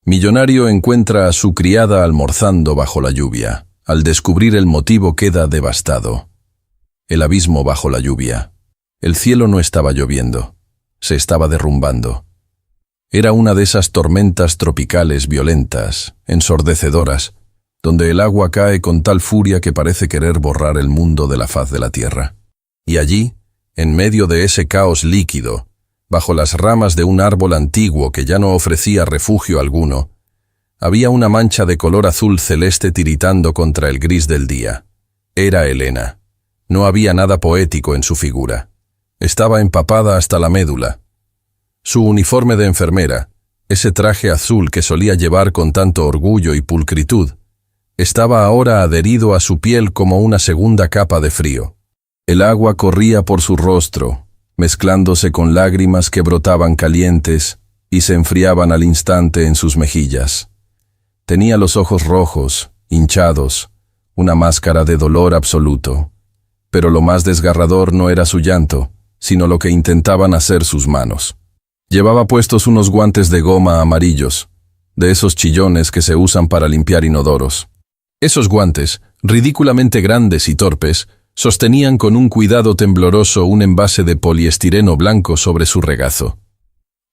Millonario encuentra a su criada almorzando bajo la lluvia. Al descubrir el motivo queda devastado. El abismo bajo la lluvia. El cielo no estaba lloviendo. Se estaba derrumbando. Era una de esas tormentas tropicales violentas, ensordecedoras, donde el agua cae con tal furia que parece querer borrar el mundo de la faz de la tierra. Y allí, en medio de ese caos líquido, bajo las ramas de un árbol antiguo que ya no ofrecía refugio alguno, había una mancha de color azul celeste tiritando contra el gris del día. Era Elena. No había nada poético en su figura. Estaba empapada hasta la médula. Su uniforme de enfermera, ese traje azul que solía llevar con tanto orgullo y pulcritud, estaba ahora adherido a su piel como una segunda capa de frío. El agua corría por su rostro, mezclándose con lágrimas que brotaban calientes y se enfriaban al instante en sus mejillas. Tenía los ojos rojos, hinchados, una máscara de dolor absoluto. Pero lo más desgarrador no era su llanto, sino lo que intentaban hacer sus manos. Llevaba puestos unos guantes de goma amarillos, de esos chillones que se usan para limpiar inodoros. Esos guantes, ridículamente grandes y torpes, sostenían con un cuidado tembloroso un envase de poliestireno blanco sobre su regazo.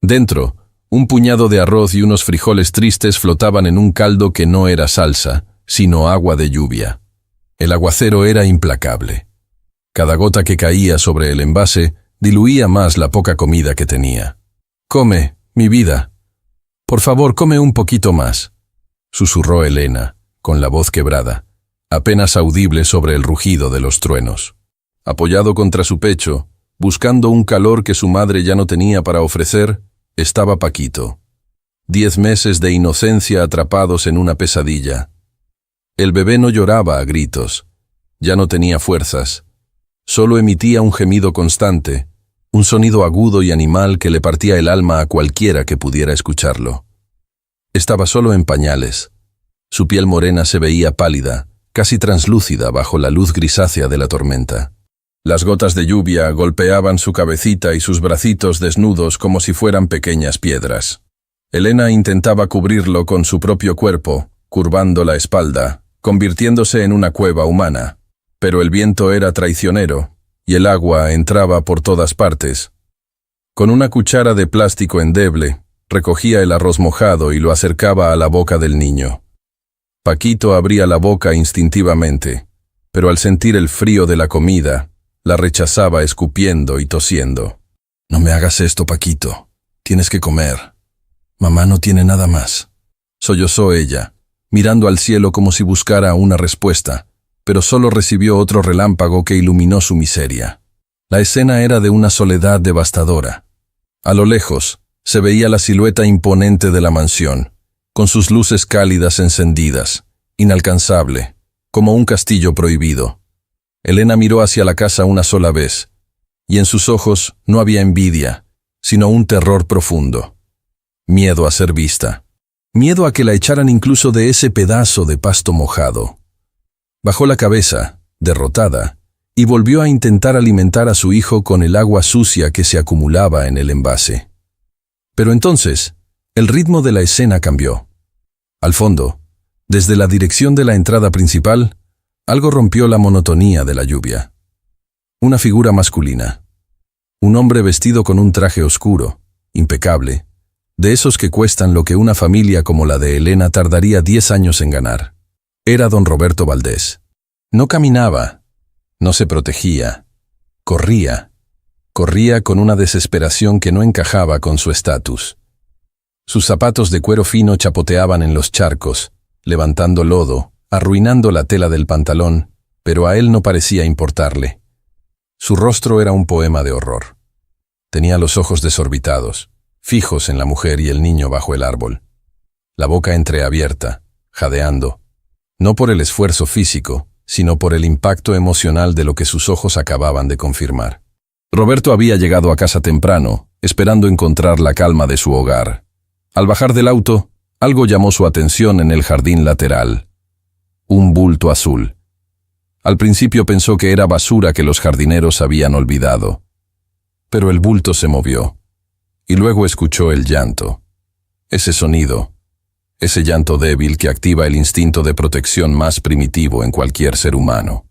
Dentro, un puñado de arroz y unos frijoles tristes flotaban en un caldo que no era salsa, sino agua de lluvia. El aguacero era implacable. Cada gota que caía sobre el envase diluía más la poca comida que tenía. «Come, mi vida. Por favor, come un poquito más», susurró Elena, con la voz quebrada, apenas audible sobre el rugido de los truenos. Apoyado contra su pecho, buscando un calor que su madre ya no tenía para ofrecer, estaba Paquito. 10 meses de inocencia atrapados en una pesadilla. El bebé no lloraba a gritos, ya no tenía fuerzas, solo emitía un gemido constante, un sonido agudo y animal que le partía el alma a cualquiera que pudiera escucharlo. Estaba solo en pañales. Su piel morena se veía pálida, casi translúcida bajo la luz grisácea de la tormenta. Las gotas de lluvia golpeaban su cabecita y sus bracitos desnudos como si fueran pequeñas piedras. Elena intentaba cubrirlo con su propio cuerpo, curvando la espalda, convirtiéndose en una cueva humana. Pero el viento era traicionero, y el agua entraba por todas partes. Con una cuchara de plástico endeble, recogía el arroz mojado y lo acercaba a la boca del niño. Paquito abría la boca instintivamente, pero al sentir el frío de la comida, la rechazaba escupiendo y tosiendo. «No me hagas esto, Paquito. Tienes que comer. Mamá no tiene nada más», sollozó ella, mirando al cielo como si buscara una respuesta, pero solo recibió otro relámpago que iluminó su miseria. La escena era de una soledad devastadora. A lo lejos, se veía la silueta imponente de la mansión, con sus luces cálidas encendidas, inalcanzable, como un castillo prohibido. Elena miró hacia la casa una sola vez, y en sus ojos no había envidia, sino un terror profundo. Miedo a ser vista. Miedo a que la echaran incluso de ese pedazo de pasto mojado. Bajó la cabeza, derrotada, y volvió a intentar alimentar a su hijo con el agua sucia que se acumulaba en el envase. Pero entonces, el ritmo de la escena cambió. Al fondo, desde la dirección de la entrada principal, algo rompió la monotonía de la lluvia. Una figura masculina. Un hombre vestido con un traje oscuro, impecable, de esos que cuestan lo que una familia como la de Elena tardaría 10 años en ganar. Era don Roberto Valdés. No caminaba, no se protegía, corría con una desesperación que no encajaba con su estatus. Sus zapatos de cuero fino chapoteaban en los charcos, levantando lodo, arruinando la tela del pantalón, pero a él no parecía importarle. Su rostro era un poema de horror. Tenía los ojos desorbitados, fijos en la mujer y el niño bajo el árbol. La boca entreabierta, jadeando, no por el esfuerzo físico, sino por el impacto emocional de lo que sus ojos acababan de confirmar. Roberto había llegado a casa temprano, esperando encontrar la calma de su hogar. Al bajar del auto, algo llamó su atención en el jardín lateral. Un bulto azul. Al principio pensó que era basura que los jardineros habían olvidado. Pero el bulto se movió, y luego escuchó el llanto. Ese sonido, ese llanto débil que activa el instinto de protección más primitivo en cualquier ser humano.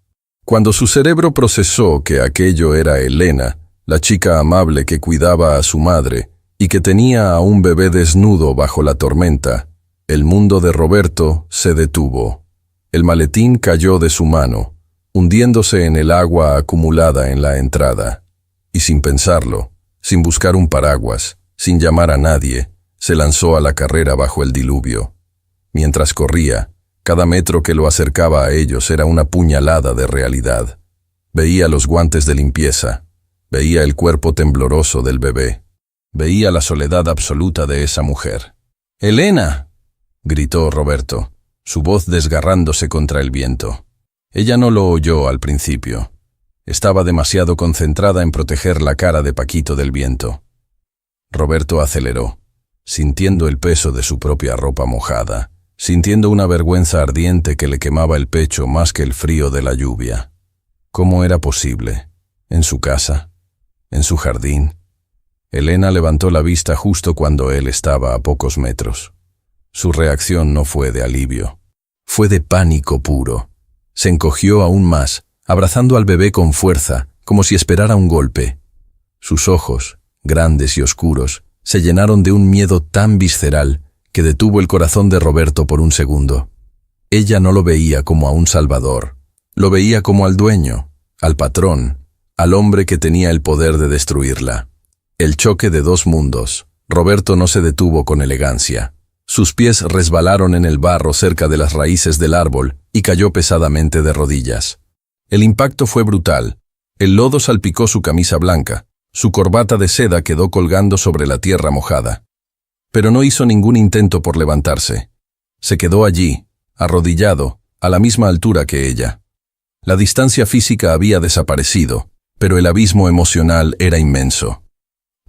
Cuando su cerebro procesó que aquello era Elena, la chica amable que cuidaba a su madre y que tenía a un bebé desnudo bajo la tormenta, el mundo de Roberto se detuvo. El maletín cayó de su mano, hundiéndose en el agua acumulada en la entrada. Y sin pensarlo, sin buscar un paraguas, sin llamar a nadie, se lanzó a la carrera bajo el diluvio. Mientras corría, cada metro que lo acercaba a ellos era una puñalada de realidad. Veía los guantes de limpieza, veía el cuerpo tembloroso del bebé, veía la soledad absoluta de esa mujer. «¡Elena!», gritó Roberto, su voz desgarrándose contra el viento. Ella no lo oyó al principio. Estaba demasiado concentrada en proteger la cara de Paquito del viento. Roberto aceleró, sintiendo el peso de su propia ropa mojada, sintiendo una vergüenza ardiente que le quemaba el pecho más que el frío de la lluvia. ¿Cómo era posible? ¿En su casa? ¿En su jardín? Elena levantó la vista justo cuando él estaba a pocos metros. Su reacción no fue de alivio. Fue de pánico puro. Se encogió aún más, abrazando al bebé con fuerza, como si esperara un golpe. Sus ojos, grandes y oscuros, se llenaron de un miedo tan visceral que detuvo el corazón de Roberto por un segundo. Ella no lo veía como a un salvador, lo veía como al dueño, al patrón, al hombre que tenía el poder de destruirla. El choque de dos mundos. Roberto no se detuvo con elegancia. Sus pies resbalaron en el barro cerca de las raíces del árbol y cayó pesadamente de rodillas. El impacto fue brutal. El lodo salpicó su camisa blanca. Su corbata de seda quedó colgando sobre la tierra mojada. Pero no hizo ningún intento por levantarse. Se quedó allí, arrodillado, a la misma altura que ella. La distancia física había desaparecido, pero el abismo emocional era inmenso.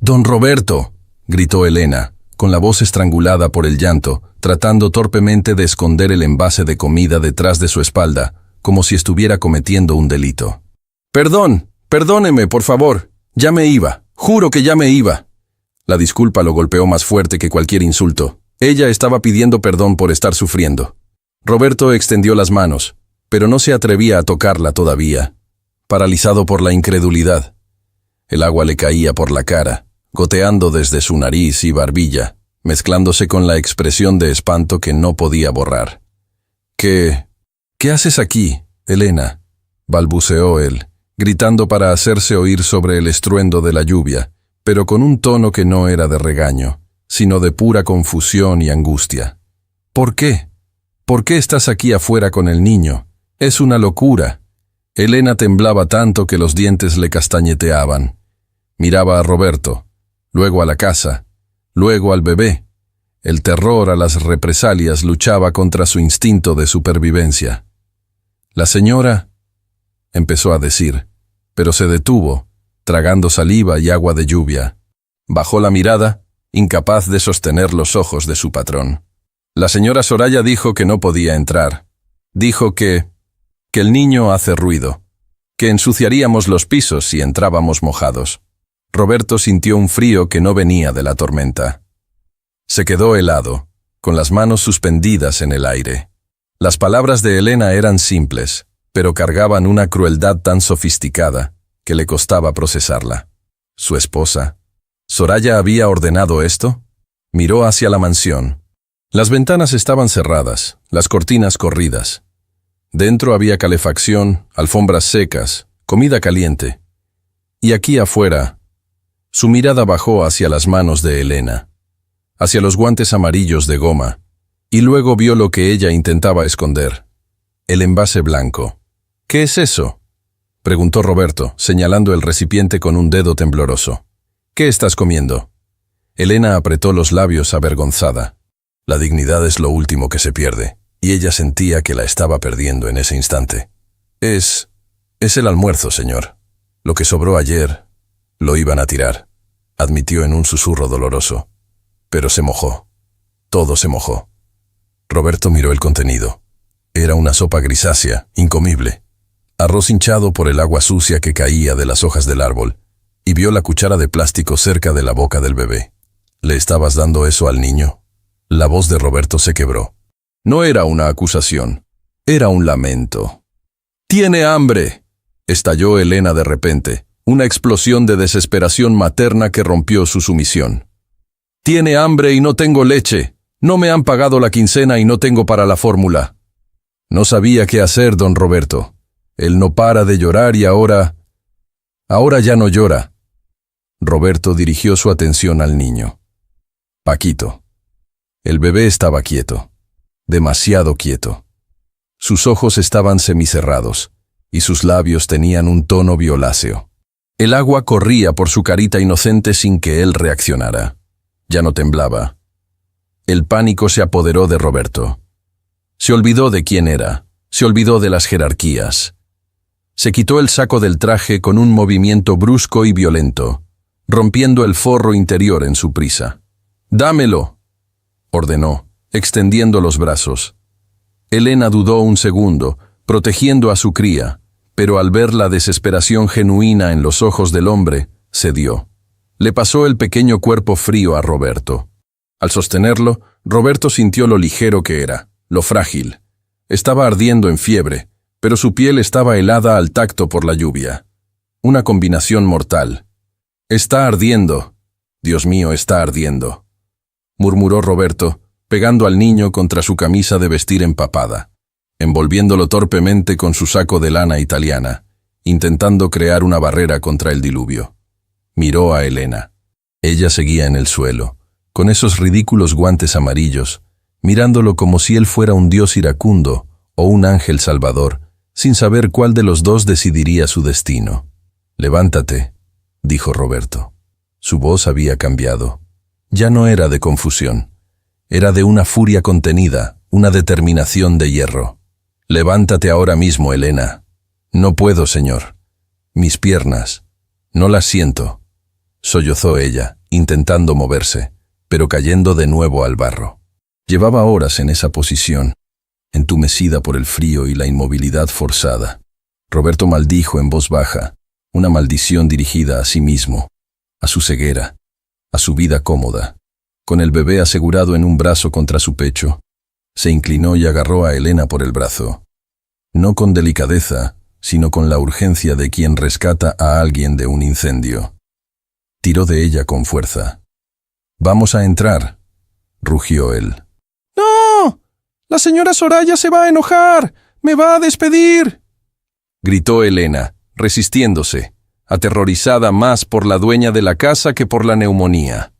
«¡Don Roberto!», gritó Elena, con la voz estrangulada por el llanto, tratando torpemente de esconder el envase de comida detrás de su espalda, como si estuviera cometiendo un delito. «¡Perdón! ¡Perdóneme, por favor! Ya me iba. Juro que ya me iba». La disculpa lo golpeó más fuerte que cualquier insulto. Ella estaba pidiendo perdón por estar sufriendo. Roberto extendió las manos, pero no se atrevía a tocarla todavía, paralizado por la incredulidad. El agua le caía por la cara, goteando desde su nariz y barbilla, mezclándose con la expresión de espanto que no podía borrar. ¿Qué haces aquí, Elena?», balbuceó él, gritando para hacerse oír sobre el estruendo de la lluvia, pero con un tono que no era de regaño, sino de pura confusión y angustia. «¿Por qué? ¿Por qué estás aquí afuera con el niño? Es una locura». Elena temblaba tanto que los dientes le castañeteaban. Miraba a Roberto, luego a la casa, luego al bebé. El terror a las represalias luchaba contra su instinto de supervivencia. «La señora», empezó a decir, pero se detuvo, tragando saliva y agua de lluvia. Bajó la mirada, incapaz de sostener los ojos de su patrón. «La señora Soraya dijo que no podía entrar. Dijo que el niño hace ruido, que ensuciaríamos los pisos si entrábamos mojados». Roberto sintió un frío que no venía de la tormenta. Se quedó helado, con las manos suspendidas en el aire. Las palabras de Elena eran simples, pero cargaban una crueldad tan sofisticada que le costaba procesarla. ¿Su esposa? ¿Soraya había ordenado esto? Miró hacia la mansión. Las ventanas estaban cerradas, las cortinas corridas. Dentro había calefacción, alfombras secas, comida caliente. Y aquí afuera, su mirada bajó hacia las manos de Elena, hacia los guantes amarillos de goma, y luego vio lo que ella intentaba esconder: el envase blanco. «¿Qué es eso?», preguntó Roberto, señalando el recipiente con un dedo tembloroso. «¿Qué estás comiendo?». Elena apretó los labios avergonzada. La dignidad es lo último que se pierde, y ella sentía que la estaba perdiendo en ese instante. Es el almuerzo, señor. Lo que sobró ayer lo iban a tirar», admitió en un susurro doloroso. Pero se mojó. Todo se mojó. Roberto miró el contenido. Era una sopa grisácea, incomible. Arroz hinchado por el agua sucia que caía de las hojas del árbol, y vio la cuchara de plástico cerca de la boca del bebé. «¿Le estabas dando eso al niño?», La voz de Roberto se quebró. No era una acusación, era un lamento. «¡Tiene hambre!», estalló Elena de repente, una explosión de desesperación materna que rompió su sumisión. «¡Tiene hambre y no tengo leche! No me han pagado la quincena y no tengo para la fórmula». No sabía qué hacer, don Roberto. Él no para de llorar y ahora ya no llora. Roberto dirigió su atención al niño. Paquito. El bebé estaba quieto, demasiado quieto. Sus ojos estaban semicerrados y sus labios tenían un tono violáceo. El agua corría por su carita inocente sin que él reaccionara. Ya no temblaba. El pánico se apoderó de Roberto. Se olvidó de quién era, se olvidó de las jerarquías. Se quitó el saco del traje con un movimiento brusco y violento, rompiendo el forro interior en su prisa. «¡Dámelo!», ordenó, extendiendo los brazos. Elena dudó un segundo, protegiendo a su cría, pero al ver la desesperación genuina en los ojos del hombre, cedió. Le pasó el pequeño cuerpo frío a Roberto. Al sostenerlo, Roberto sintió lo ligero que era, lo frágil. Estaba ardiendo en fiebre, pero su piel estaba helada al tacto por la lluvia. Una combinación mortal. «Está ardiendo. Dios mío, está ardiendo», murmuró Roberto, pegando al niño contra su camisa de vestir empapada, envolviéndolo torpemente con su saco de lana italiana, intentando crear una barrera contra el diluvio. Miró a Elena. Ella seguía en el suelo, con esos ridículos guantes amarillos, mirándolo como si él fuera un dios iracundo o un ángel salvador, sin saber cuál de los dos decidiría su destino. «Levántate», dijo Roberto. Su voz había cambiado. Ya no era de confusión. Era de una furia contenida, una determinación de hierro. «Levántate ahora mismo, Elena». «No puedo, señor. Mis piernas. No las siento», sollozó ella, intentando moverse, pero cayendo de nuevo al barro. Llevaba horas en esa posición, entumecida por el frío y la inmovilidad forzada. Roberto maldijo en voz baja, una maldición dirigida a sí mismo, a su ceguera, a su vida cómoda. Con el bebé asegurado en un brazo contra su pecho, se inclinó y agarró a Elena por el brazo. No con delicadeza, sino con la urgencia de quien rescata a alguien de un incendio. Tiró de ella con fuerza. «Vamos a entrar», rugió él. «¡No! La señora Soraya se va a enojar. ¡Me va a despedir!», gritó Elena, resistiéndose, aterrorizada más por la dueña de la casa que por la neumonía.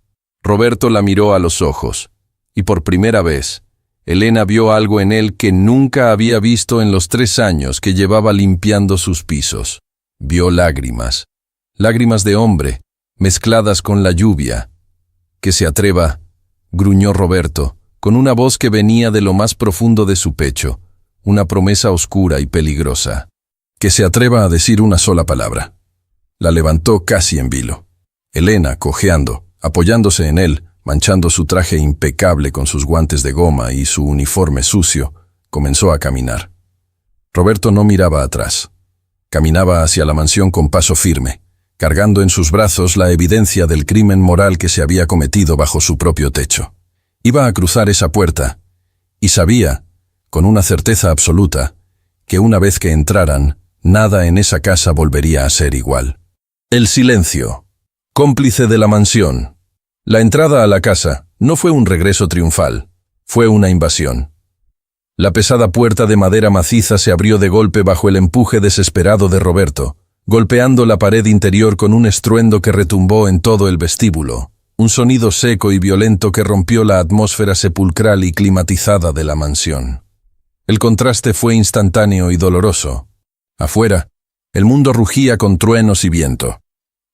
Roberto la miró a los ojos, y por primera vez, Elena vio algo en él que nunca había visto en los 3 años que llevaba limpiando sus pisos. Vio lágrimas, lágrimas de hombre, mezcladas con la lluvia. «Que se atreva», gruñó Roberto, con una voz que venía de lo más profundo de su pecho, una promesa oscura y peligrosa. «Que se atreva a decir una sola palabra». La levantó casi en vilo. Elena, cojeando, apoyándose en él, manchando su traje impecable con sus guantes de goma y su uniforme sucio, comenzó a caminar. Roberto no miraba atrás. Caminaba hacia la mansión con paso firme, cargando en sus brazos la evidencia del crimen moral que se había cometido bajo su propio techo. Iba a cruzar esa puerta, y sabía, con una certeza absoluta, que una vez que entraran, nada en esa casa volvería a ser igual. El silencio, cómplice de la mansión. La entrada a la casa no fue un regreso triunfal, fue una invasión. La pesada puerta de madera maciza se abrió de golpe bajo el empuje desesperado de Roberto, golpeando la pared interior con un estruendo que retumbó en todo el vestíbulo, un sonido seco y violento que rompió la atmósfera sepulcral y climatizada de la mansión. El contraste fue instantáneo y doloroso. Afuera, el mundo rugía con truenos y viento.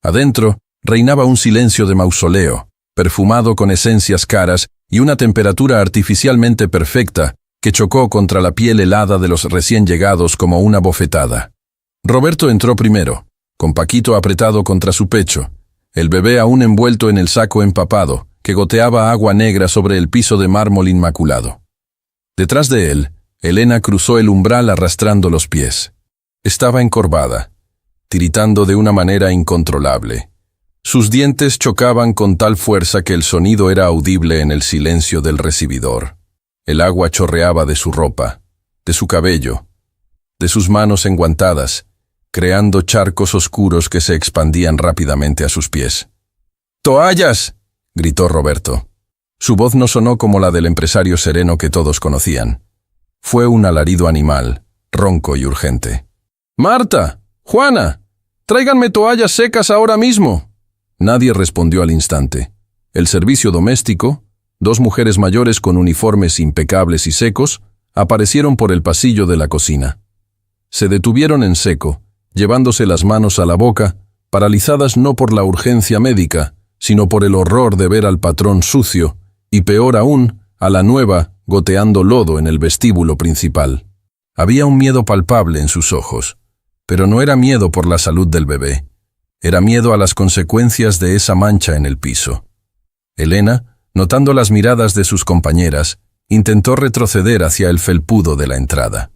Adentro, reinaba un silencio de mausoleo, perfumado con esencias caras y una temperatura artificialmente perfecta que chocó contra la piel helada de los recién llegados como una bofetada. Roberto entró primero, con Paquito apretado contra su pecho, el bebé aún envuelto en el saco empapado, que goteaba agua negra sobre el piso de mármol inmaculado. Detrás de él, Elena cruzó el umbral arrastrando los pies. Estaba encorvada, tiritando de una manera incontrolable. Sus dientes chocaban con tal fuerza que el sonido era audible en el silencio del recibidor. El agua chorreaba de su ropa, de su cabello, de sus manos enguantadas, creando charcos oscuros que se expandían rápidamente a sus pies. ¡Toallas!, gritó Roberto. Su voz no sonó como la del empresario sereno que todos conocían. Fue un alarido animal, ronco y urgente. «¡Marta! ¡Juana! ¡Tráiganme toallas secas ahora mismo!». Nadie respondió al instante. El servicio doméstico, 2 mujeres mayores con uniformes impecables y secos, aparecieron por el pasillo de la cocina. Se detuvieron en seco, llevándose las manos a la boca, paralizadas no por la urgencia médica, sino por el horror de ver al patrón sucio, y peor aún, a la nueva goteando lodo en el vestíbulo principal. Había un miedo palpable en sus ojos, pero no era miedo por la salud del bebé. Era miedo a las consecuencias de esa mancha en el piso. Elena, notando las miradas de sus compañeras, intentó retroceder hacia el felpudo de la entrada.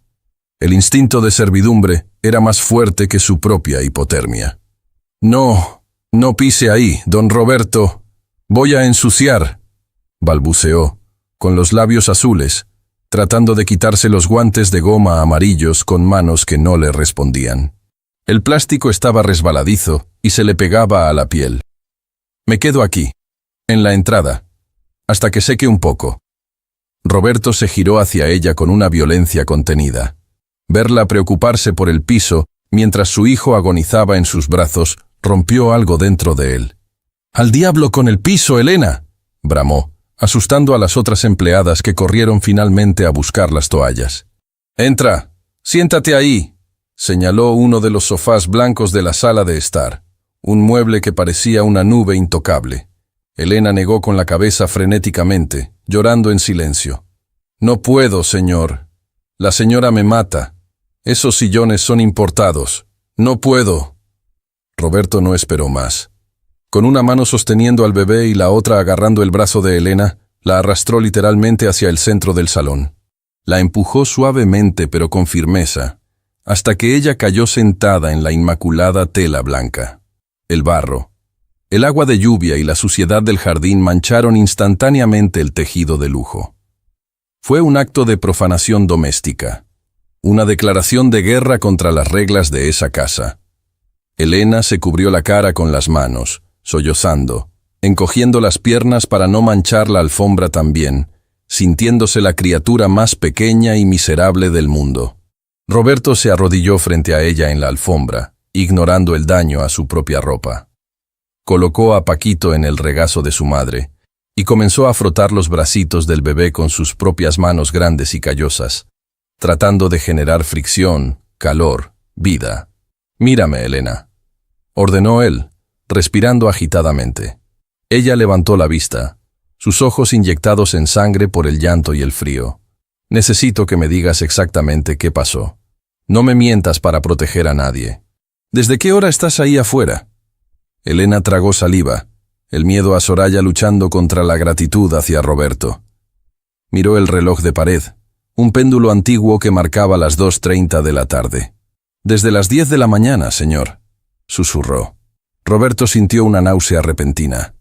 El instinto de servidumbre era más fuerte que su propia hipotermia. «No, no pise ahí, don Roberto. Voy a ensuciar», balbuceó, con los labios azules, tratando de quitarse los guantes de goma amarillos con manos que no le respondían. El plástico estaba resbaladizo y se le pegaba a la piel. «Me quedo aquí, en la entrada, hasta que seque un poco». Roberto se giró hacia ella con una violencia contenida. Verla preocuparse por el piso mientras su hijo agonizaba en sus brazos rompió algo dentro de él. «¡Al diablo con el piso, Elena!», bramó, asustando a las otras empleadas que corrieron finalmente a buscar las toallas. «Entra, siéntate ahí», señaló uno de los sofás blancos de la sala de estar, un mueble que parecía una nube intocable. Elena negó con la cabeza frenéticamente, llorando en silencio. «No puedo, señor. La señora me mata. Esos sillones son importados. No puedo». Roberto no esperó más. Con una mano sosteniendo al bebé y la otra agarrando el brazo de Elena, la arrastró literalmente hacia el centro del salón. La empujó suavemente pero con firmeza, hasta que ella cayó sentada en la inmaculada tela blanca. El barro, el agua de lluvia y la suciedad del jardín mancharon instantáneamente el tejido de lujo. Fue un acto de profanación doméstica, una declaración de guerra contra las reglas de esa casa. Elena se cubrió la cara con las manos, sollozando, encogiendo las piernas para no manchar la alfombra también, sintiéndose la criatura más pequeña y miserable del mundo. Roberto se arrodilló frente a ella en la alfombra, ignorando el daño a su propia ropa. Colocó a Paquito en el regazo de su madre y comenzó a frotar los bracitos del bebé con sus propias manos grandes y callosas, tratando de generar fricción, calor, vida. «Mírame, Elena», ordenó él, respirando agitadamente. Ella levantó la vista, sus ojos inyectados en sangre por el llanto y el frío. «Necesito que me digas exactamente qué pasó. No me mientas para proteger a nadie. ¿Desde qué hora estás ahí afuera?». Elena tragó saliva, el miedo a Soraya luchando contra la gratitud hacia Roberto. Miró el reloj de pared, un péndulo antiguo que marcaba las 2:30 de la tarde. «Desde las 10 de la mañana, señor», susurró. Roberto sintió una náusea repentina.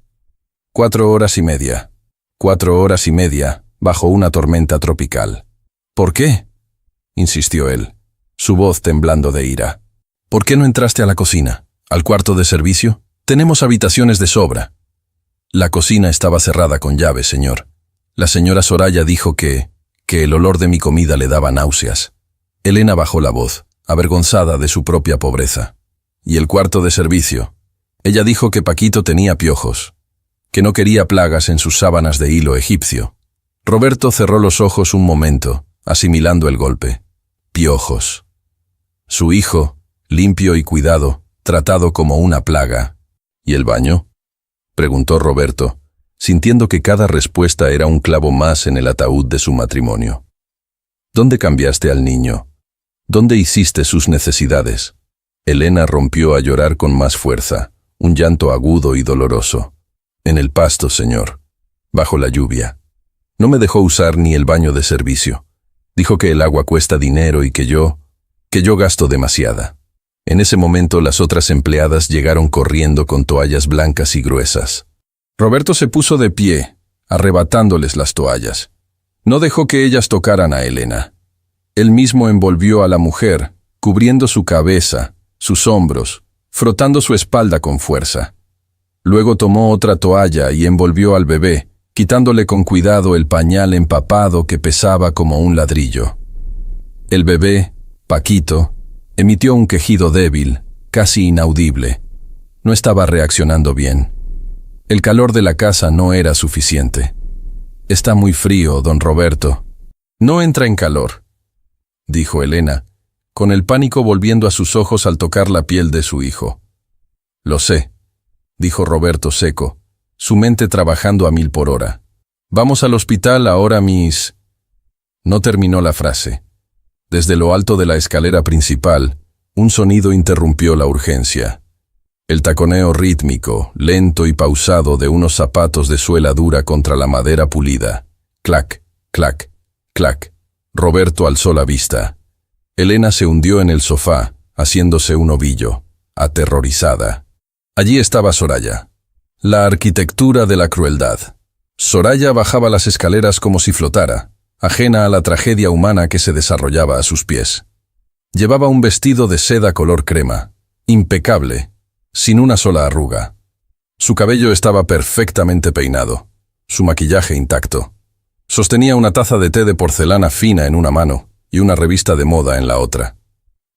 4 horas y media. 4 horas y media, bajo una tormenta tropical. «¿Por qué?», insistió él, su voz temblando de ira. «¿Por qué no entraste a la cocina? ¿Al cuarto de servicio? Tenemos habitaciones de sobra». «La cocina estaba cerrada con llave, señor. La señora Soraya dijo que el olor de mi comida le daba náuseas». Elena bajó la voz, avergonzada de su propia pobreza. «¿Y el cuarto de servicio?». Ella dijo que Paquito tenía piojos, que no quería plagas en sus sábanas de hilo egipcio. Roberto cerró los ojos un momento, asimilando el golpe. Piojos. Su hijo, limpio y cuidado, tratado como una plaga. ¿Y el baño?, preguntó Roberto, sintiendo que cada respuesta era un clavo más en el ataúd de su matrimonio. ¿Dónde cambiaste al niño? ¿Dónde hiciste sus necesidades? Elena rompió a llorar con más fuerza, un llanto agudo y doloroso. «En el pasto, señor, bajo la lluvia. No me dejó usar ni el baño de servicio. Dijo que el agua cuesta dinero y que yo gasto demasiada». En ese momento las otras empleadas llegaron corriendo con toallas blancas y gruesas. Roberto se puso de pie, arrebatándoles las toallas. No dejó que ellas tocaran a Elena. Él mismo envolvió a la mujer, cubriendo su cabeza, sus hombros, frotando su espalda con fuerza. Luego tomó otra toalla y envolvió al bebé, quitándole con cuidado el pañal empapado que pesaba como un ladrillo. El bebé, Paquito, emitió un quejido débil, casi inaudible. No estaba reaccionando bien. El calor de la casa no era suficiente. «Está muy frío, don Roberto». «No entra en calor», dijo Elena, con el pánico volviendo a sus ojos al tocar la piel de su hijo. «Lo sé», dijo Roberto seco, su mente trabajando a 1000 por hora. «Vamos al hospital ahora, Miss...». No terminó la frase. Desde lo alto de la escalera principal, un sonido interrumpió la urgencia. El taconeo rítmico, lento y pausado de unos zapatos de suela dura contra la madera pulida. Clac, clac, clac. Roberto alzó la vista. Elena se hundió en el sofá, haciéndose un ovillo, aterrorizada. Allí estaba Soraya. La arquitectura de la crueldad. Soraya bajaba las escaleras como si flotara, ajena a la tragedia humana que se desarrollaba a sus pies. Llevaba un vestido de seda color crema, impecable, sin una sola arruga. Su cabello estaba perfectamente peinado, su maquillaje intacto. Sostenía una taza de té de porcelana fina en una mano y una revista de moda en la otra.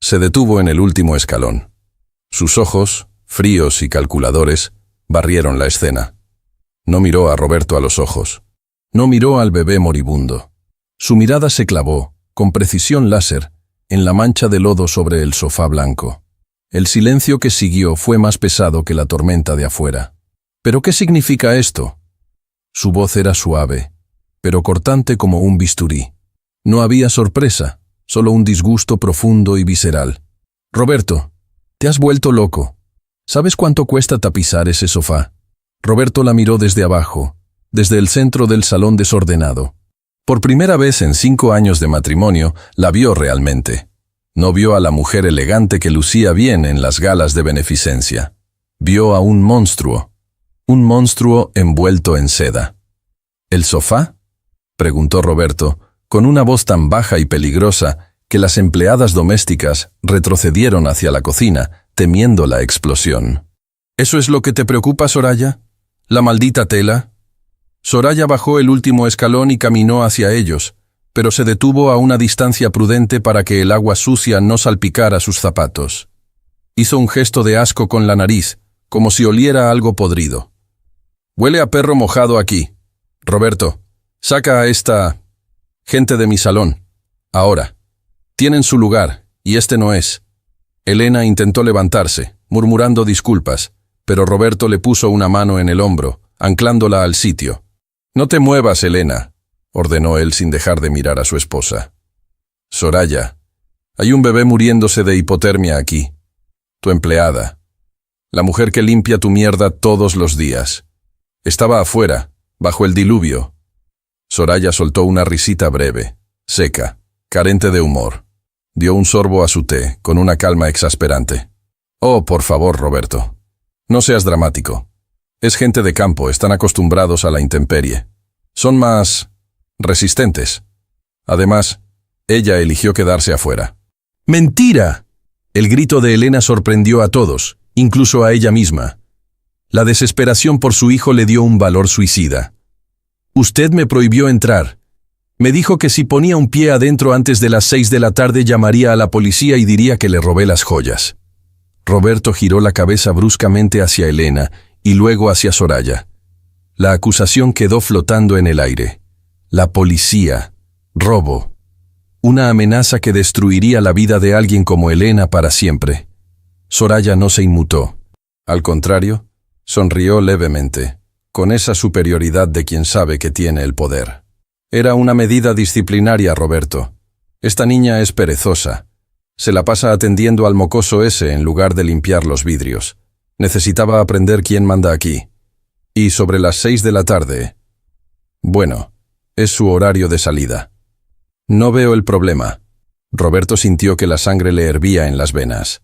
Se detuvo en el último escalón. Sus ojos, fríos y calculadores, barrieron la escena. No miró a Roberto a los ojos. No miró al bebé moribundo. Su mirada se clavó, con precisión láser, en la mancha de lodo sobre el sofá blanco. El silencio que siguió fue más pesado que la tormenta de afuera. ¿Pero qué significa esto? Su voz era suave, pero cortante como un bisturí. No había sorpresa, solo un disgusto profundo y visceral. «Roberto, te has vuelto loco. ¿Sabes cuánto cuesta tapizar ese sofá?» Roberto la miró desde abajo, desde el centro del salón desordenado. Por primera vez en 5 años de matrimonio, la vio realmente. No vio a la mujer elegante que lucía bien en las galas de beneficencia. Vio a un monstruo envuelto en seda. «¿El sofá?», preguntó Roberto, con una voz tan baja y peligrosa que las empleadas domésticas retrocedieron hacia la cocina, temiendo la explosión. «¿Eso es lo que te preocupa, Soraya? ¿La maldita tela?». Soraya bajó el último escalón y caminó hacia ellos, pero se detuvo a una distancia prudente para que el agua sucia no salpicara sus zapatos. Hizo un gesto de asco con la nariz, como si oliera algo podrido. «Huele a perro mojado aquí. Roberto, saca a esta gente de mi salón. Ahora. Tienen su lugar, y este no es». Elena intentó levantarse, murmurando disculpas, pero Roberto le puso una mano en el hombro, anclándola al sitio. «No te muevas, Elena», ordenó él sin dejar de mirar a su esposa. «Soraya, hay un bebé muriéndose de hipotermia aquí. Tu empleada. La mujer que limpia tu mierda todos los días. Estaba afuera, bajo el diluvio». Soraya soltó una risita breve, seca, carente de humor. Dio un sorbo a su té, con una calma exasperante. «Oh, por favor, Roberto. No seas dramático. Es gente de campo, están acostumbrados a la intemperie. Son más resistentes. Además, ella eligió quedarse afuera». «¡Mentira!». El grito de Elena sorprendió a todos, incluso a ella misma. La desesperación por su hijo le dio un valor suicida. «Usted me prohibió entrar. Me dijo que si ponía un pie adentro antes de las 6 de la tarde llamaría a la policía y diría que le robé las joyas». Roberto giró la cabeza bruscamente hacia Elena y luego hacia Soraya. La acusación quedó flotando en el aire. La policía. Robo. Una amenaza que destruiría la vida de alguien como Elena para siempre. Soraya no se inmutó. Al contrario, sonrió levemente, con esa superioridad de quien sabe que tiene el poder. «Era una medida disciplinaria, Roberto. Esta niña es perezosa. Se la pasa atendiendo al mocoso ese en lugar de limpiar los vidrios. Necesitaba aprender quién manda aquí. Y sobre las 6 de la tarde... Bueno, es su horario de salida. No veo el problema». Roberto sintió que la sangre le hervía en las venas.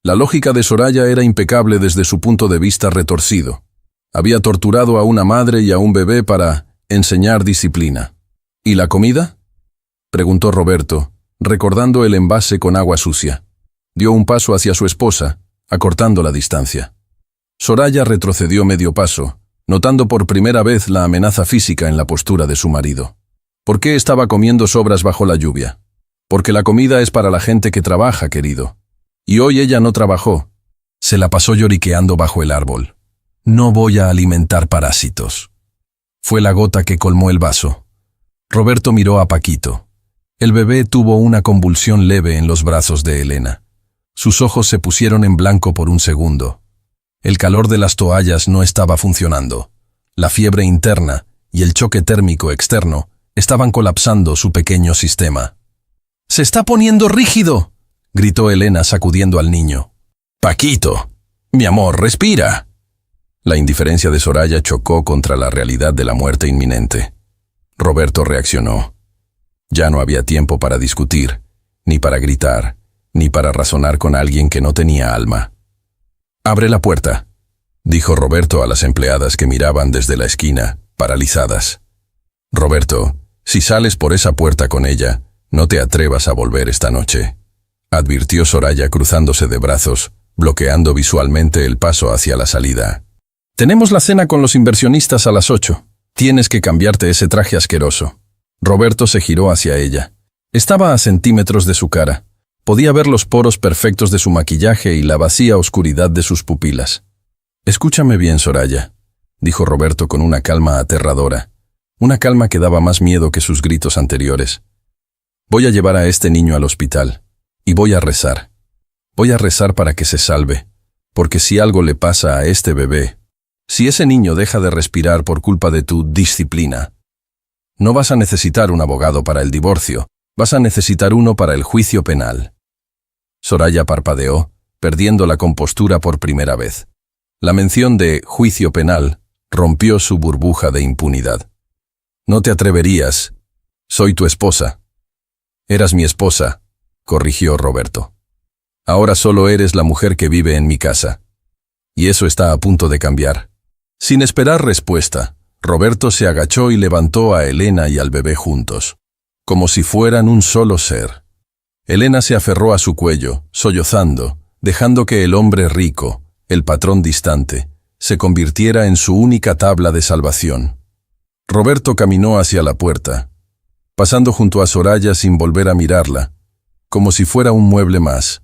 La lógica de Soraya era impecable desde su punto de vista retorcido. Había torturado a una madre y a un bebé para enseñar disciplina. ¿Y la comida?, preguntó Roberto, recordando el envase con agua sucia. Dio un paso hacia su esposa, acortando la distancia. Soraya retrocedió medio paso, notando por primera vez la amenaza física en la postura de su marido. ¿Por qué estaba comiendo sobras bajo la lluvia? Porque la comida es para la gente que trabaja, querido. Y hoy ella no trabajó. Se la pasó lloriqueando bajo el árbol. No voy a alimentar parásitos. Fue la gota que colmó el vaso. Roberto miró a Paquito. El bebé tuvo una convulsión leve en los brazos de Elena. Sus ojos se pusieron en blanco por un segundo. El calor de las toallas no estaba funcionando. La fiebre interna y el choque térmico externo estaban colapsando su pequeño sistema. «¡Se está poniendo rígido!», gritó Elena sacudiendo al niño. «Paquito, mi amor, respira». La indiferencia de Soraya chocó contra la realidad de la muerte inminente. Roberto reaccionó. Ya no había tiempo para discutir, ni para gritar, ni para razonar con alguien que no tenía alma. «Abre la puerta», dijo Roberto a las empleadas que miraban desde la esquina, paralizadas. «Roberto, si sales por esa puerta con ella, no te atrevas a volver esta noche», advirtió Soraya cruzándose de brazos, bloqueando visualmente el paso hacia la salida. «Tenemos la cena con los inversionistas a las 8. Tienes que cambiarte ese traje asqueroso». Roberto se giró hacia ella. Estaba a centímetros de su cara. Podía ver los poros perfectos de su maquillaje y la vacía oscuridad de sus pupilas. «Escúchame bien, Soraya», dijo Roberto con una calma aterradora. Una calma que daba más miedo que sus gritos anteriores. «Voy a llevar a este niño al hospital. Y voy a rezar. Voy a rezar para que se salve. Porque si algo le pasa a este bebé, si ese niño deja de respirar por culpa de tu disciplina, no vas a necesitar un abogado para el divorcio, vas a necesitar uno para el juicio penal». Soraya parpadeó, perdiendo la compostura por primera vez. La mención de juicio penal rompió su burbuja de impunidad. «No te atreverías. Soy tu esposa». «Eras mi esposa», corrigió Roberto. «Ahora solo eres la mujer que vive en mi casa. Y eso está a punto de cambiar». Sin esperar respuesta, Roberto se agachó y levantó a Elena y al bebé juntos, como si fueran un solo ser. Elena se aferró a su cuello, sollozando, dejando que el hombre rico, el patrón distante, se convirtiera en su única tabla de salvación. Roberto caminó hacia la puerta, pasando junto a Soraya sin volver a mirarla, como si fuera un mueble más,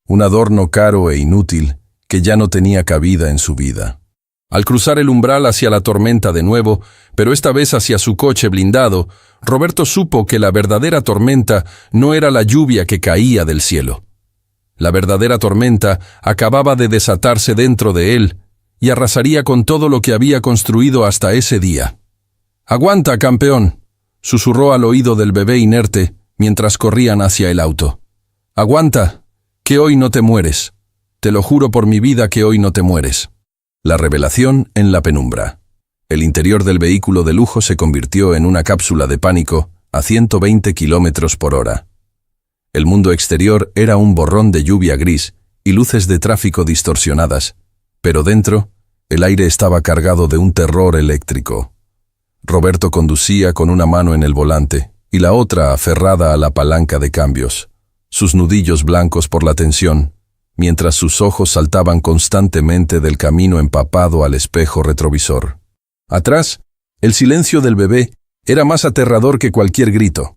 un adorno caro e inútil que ya no tenía cabida en su vida. Al cruzar el umbral hacia la tormenta de nuevo, pero esta vez hacia su coche blindado, Roberto supo que la verdadera tormenta no era la lluvia que caía del cielo. La verdadera tormenta acababa de desatarse dentro de él y arrasaría con todo lo que había construido hasta ese día. «Aguanta, campeón», susurró al oído del bebé inerte mientras corrían hacia el auto. «Aguanta, que hoy no te mueres. Te lo juro por mi vida que hoy no te mueres». La revelación en la penumbra. El interior del vehículo de lujo se convirtió en una cápsula de pánico a 120 kilómetros por hora. El mundo exterior era un borrón de lluvia gris y luces de tráfico distorsionadas, pero dentro, el aire estaba cargado de un terror eléctrico. Roberto conducía con una mano en el volante y la otra aferrada a la palanca de cambios, sus nudillos blancos por la tensión, mientras sus ojos saltaban constantemente del camino empapado al espejo retrovisor. Atrás, el silencio del bebé era más aterrador que cualquier grito.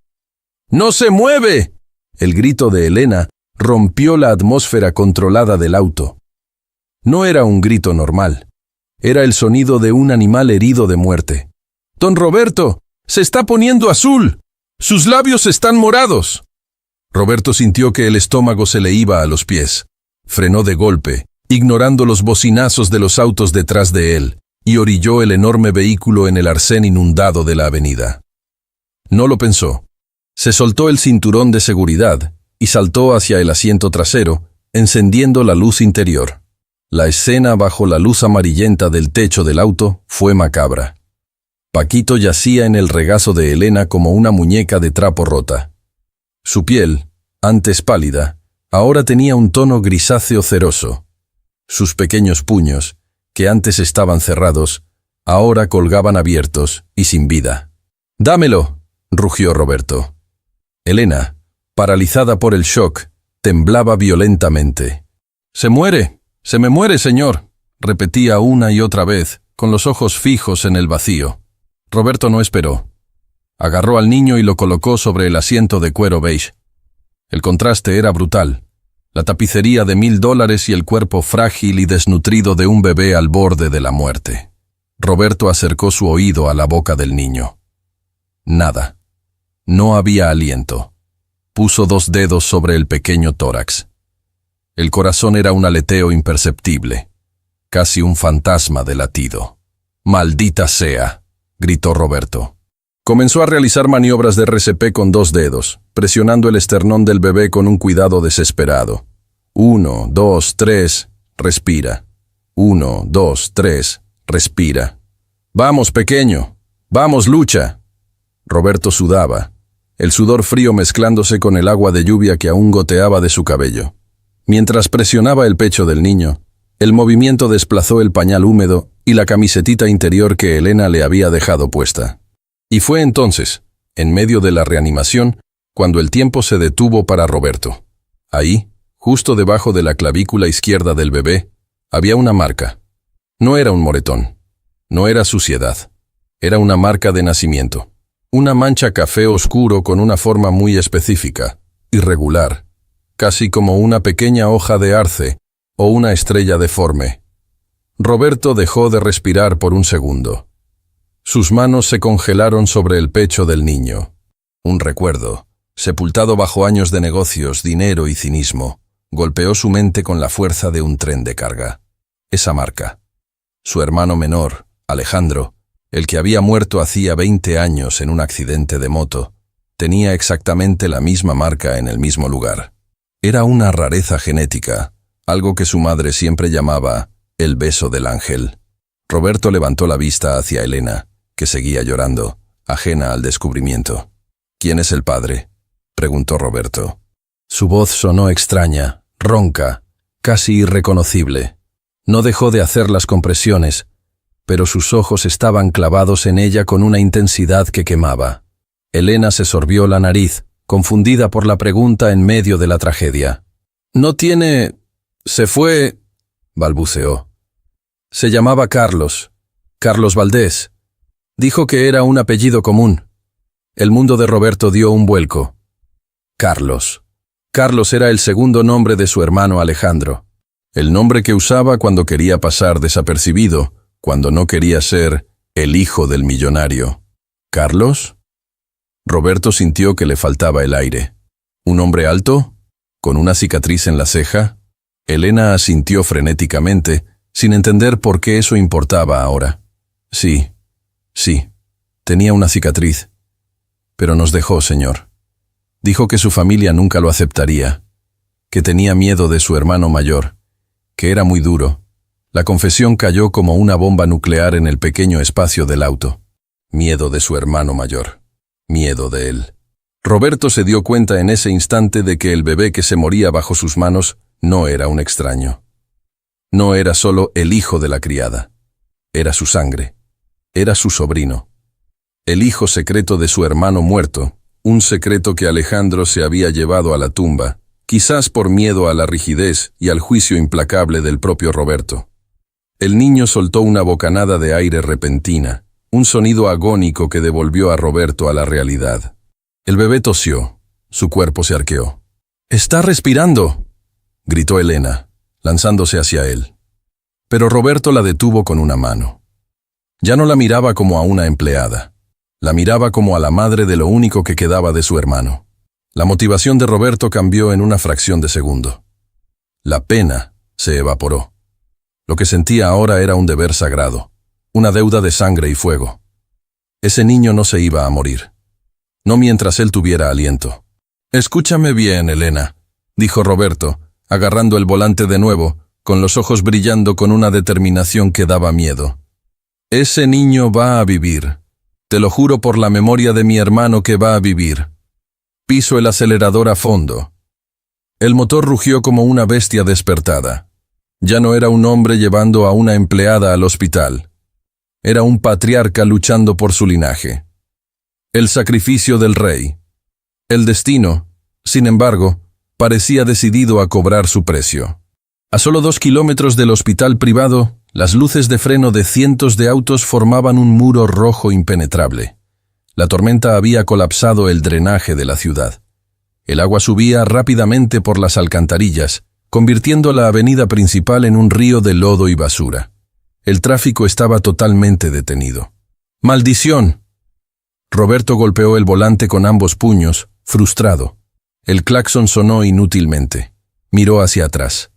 «¡No se mueve!». El grito de Elena rompió la atmósfera controlada del auto. No era un grito normal. Era el sonido de un animal herido de muerte. «¡Don Roberto! ¡Se está poniendo azul! ¡Sus labios están morados!». Roberto sintió que el estómago se le iba a los pies. Frenó de golpe, ignorando los bocinazos de los autos detrás de él, y orilló el enorme vehículo en el arcén inundado de la avenida. No lo pensó. Se soltó el cinturón de seguridad y saltó hacia el asiento trasero, encendiendo la luz interior. La escena bajo la luz amarillenta del techo del auto fue macabra. Paquito yacía en el regazo de Elena como una muñeca de trapo rota. Su piel, antes pálida, Ahora tenía un tono grisáceo ceroso. Sus pequeños puños, que antes estaban cerrados, ahora colgaban abiertos y sin vida. «¡Dámelo!», rugió Roberto. Elena, paralizada por el shock, temblaba violentamente. «¡Se muere! ¡Se me muere, señor!», repetía una y otra vez, con los ojos fijos en el vacío. Roberto no esperó. Agarró al niño y lo colocó sobre el asiento de cuero beige. El contraste era brutal. La tapicería de $1000 y el cuerpo frágil y desnutrido de un bebé al borde de la muerte. Roberto acercó su oído a la boca del niño. Nada. No había aliento. Puso 2 dedos sobre el pequeño tórax. El corazón era un aleteo imperceptible, casi un fantasma de latido. «¡Maldita sea!», gritó Roberto. Comenzó a realizar maniobras de RCP con 2 dedos, presionando el esternón del bebé con un cuidado desesperado. 1, 2, 3, respira. 1, 2, 3, respira. «¡Vamos, pequeño! ¡Vamos, lucha!». Roberto sudaba, el sudor frío mezclándose con el agua de lluvia que aún goteaba de su cabello. Mientras presionaba el pecho del niño, el movimiento desplazó el pañal húmedo y la camisetita interior que Elena le había dejado puesta. Y fue entonces, en medio de la reanimación, cuando el tiempo se detuvo para Roberto. Ahí, justo debajo de la clavícula izquierda del bebé, había una marca. No era un moretón, no era suciedad, era una marca de nacimiento. Una mancha café oscuro con una forma muy específica, irregular, casi como una pequeña hoja de arce o una estrella deforme. Roberto dejó de respirar por un segundo. Sus manos se congelaron sobre el pecho del niño. Un recuerdo, sepultado bajo años de negocios, dinero y cinismo, golpeó su mente con la fuerza de un tren de carga. Esa marca. Su hermano menor, Alejandro, el que había muerto hacía 20 años en un accidente de moto, tenía exactamente la misma marca en el mismo lugar. Era una rareza genética, algo que su madre siempre llamaba el beso del ángel. Roberto levantó la vista hacia Elena, que seguía llorando, ajena al descubrimiento. «¿Quién es el padre?», preguntó Roberto. Su voz sonó extraña, ronca, casi irreconocible. No dejó de hacer las compresiones, pero sus ojos estaban clavados en ella con una intensidad que quemaba. Elena se sorbió la nariz, confundida por la pregunta en medio de la tragedia. «No tiene... se fue...», balbuceó. «Se llamaba Carlos. Carlos Valdés. Dijo que era un apellido común». El mundo de Roberto dio un vuelco. Carlos. Carlos era el segundo nombre de su hermano Alejandro. El nombre que usaba cuando quería pasar desapercibido, cuando no quería ser el hijo del millonario. ¿Carlos? Roberto sintió que le faltaba el aire. ¿Un hombre alto? ¿Con una cicatriz en la ceja? Elena asintió frenéticamente, sin entender por qué eso importaba ahora. Sí, tenía una cicatriz. Pero nos dejó, señor. Dijo que su familia nunca lo aceptaría, que tenía miedo de su hermano mayor, que era muy duro. La confesión cayó como una bomba nuclear en el pequeño espacio del auto. Miedo de su hermano mayor. Miedo de él. Roberto se dio cuenta en ese instante de que el bebé que se moría bajo sus manos no era un extraño. No era solo el hijo de la criada. Era su sangre. Era su sobrino. El hijo secreto de su hermano muerto, un secreto que Alejandro se había llevado a la tumba, quizás por miedo a la rigidez y al juicio implacable del propio Roberto. El niño soltó una bocanada de aire repentina, un sonido agónico que devolvió a Roberto a la realidad. El bebé tosió, su cuerpo se arqueó. «¡Está respirando!», gritó Elena, lanzándose hacia él. Pero Roberto la detuvo con una mano. Ya no la miraba como a una empleada. La miraba como a la madre de lo único que quedaba de su hermano. La motivación de Roberto cambió en una fracción de segundo. La pena se evaporó. Lo que sentía ahora era un deber sagrado, una deuda de sangre y fuego. Ese niño no se iba a morir. No mientras él tuviera aliento. «Escúchame bien, Elena», dijo Roberto, agarrando el volante de nuevo, con los ojos brillando con una determinación que daba miedo. «Ese niño va a vivir. Te lo juro por la memoria de mi hermano que va a vivir». Piso el acelerador a fondo. El motor rugió como una bestia despertada. Ya no era un hombre llevando a una empleada al hospital. Era un patriarca luchando por su linaje. El sacrificio del rey. El destino, sin embargo, parecía decidido a cobrar su precio. A solo 2 kilómetros del hospital privado, las luces de freno de cientos de autos formaban un muro rojo impenetrable. La tormenta había colapsado el drenaje de la ciudad. El agua subía rápidamente por las alcantarillas, convirtiendo la avenida principal en un río de lodo y basura. El tráfico estaba totalmente detenido. ¡Maldición! Roberto golpeó el volante con ambos puños, frustrado. El claxon sonó inútilmente. Miró hacia atrás.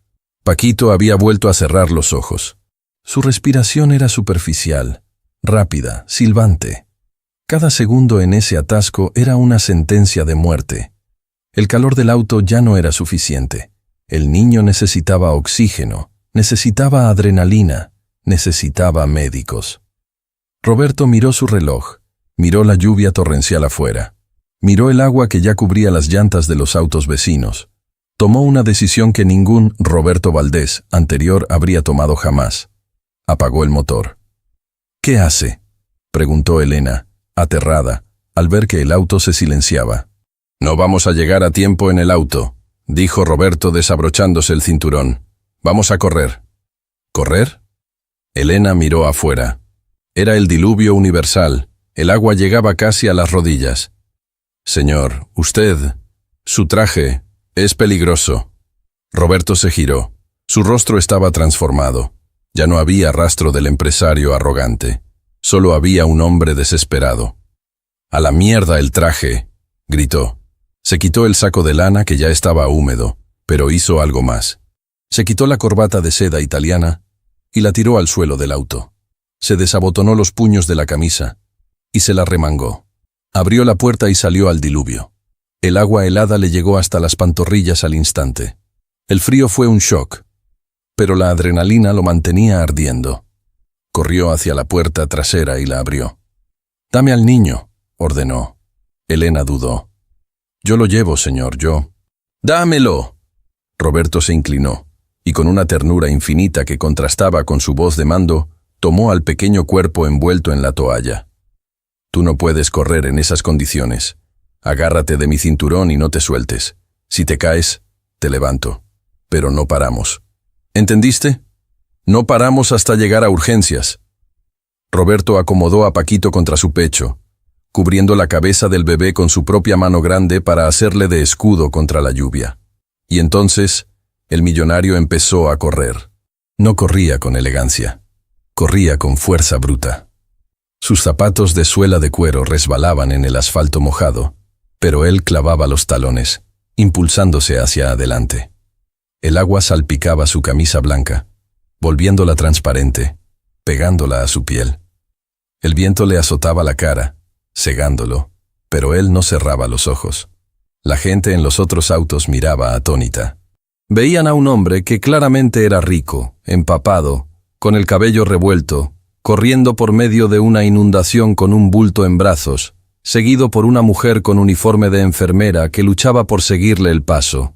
Paquito había vuelto a cerrar los ojos. Su respiración era superficial, rápida, silbante. Cada segundo en ese atasco era una sentencia de muerte. El calor del auto ya no era suficiente. El niño necesitaba oxígeno, necesitaba adrenalina, necesitaba médicos. Roberto miró su reloj, miró la lluvia torrencial afuera, miró el agua que ya cubría las llantas de los autos vecinos. Tomó una decisión que ningún Roberto Valdés anterior habría tomado jamás. Apagó el motor. ¿Qué hace?, preguntó Elena, aterrada, al ver que el auto se silenciaba. «No vamos a llegar a tiempo en el auto», dijo Roberto desabrochándose el cinturón. «Vamos a correr». ¿Correr? Elena miró afuera. Era el diluvio universal. El agua llegaba casi a las rodillas. «Señor, usted, su traje, es peligroso». Roberto se giró. Su rostro estaba transformado. Ya no había rastro del empresario arrogante. Solo había un hombre desesperado. «¡A la mierda el traje!», gritó. Se quitó el saco de lana que ya estaba húmedo, pero hizo algo más. Se quitó la corbata de seda italiana y la tiró al suelo del auto. Se desabotonó los puños de la camisa y se la remangó. Abrió la puerta y salió al diluvio. El agua helada le llegó hasta las pantorrillas al instante. El frío fue un shock, pero la adrenalina lo mantenía ardiendo. Corrió hacia la puerta trasera y la abrió. «Dame al niño», ordenó. Elena dudó. «Yo lo llevo, señor, yo». «¡Dámelo!». Roberto se inclinó, y con una ternura infinita que contrastaba con su voz de mando, tomó al pequeño cuerpo envuelto en la toalla. «Tú no puedes correr en esas condiciones. Agárrate de mi cinturón y no te sueltes. Si te caes, te levanto. Pero no paramos. ¿Entendiste? No paramos hasta llegar a urgencias». Roberto acomodó a Paquito contra su pecho, cubriendo la cabeza del bebé con su propia mano grande para hacerle de escudo contra la lluvia. Y entonces, el millonario empezó a correr. No corría con elegancia, corría con fuerza bruta. Sus zapatos de suela de cuero resbalaban en el asfalto mojado, pero él clavaba los talones, impulsándose hacia adelante. El agua salpicaba su camisa blanca, volviéndola transparente, pegándola a su piel. El viento le azotaba la cara, cegándolo, pero él no cerraba los ojos. La gente en los otros autos miraba atónita. Veían a un hombre que claramente era rico, empapado, con el cabello revuelto, corriendo por medio de una inundación con un bulto en brazos, seguido por una mujer con uniforme de enfermera que luchaba por seguirle el paso.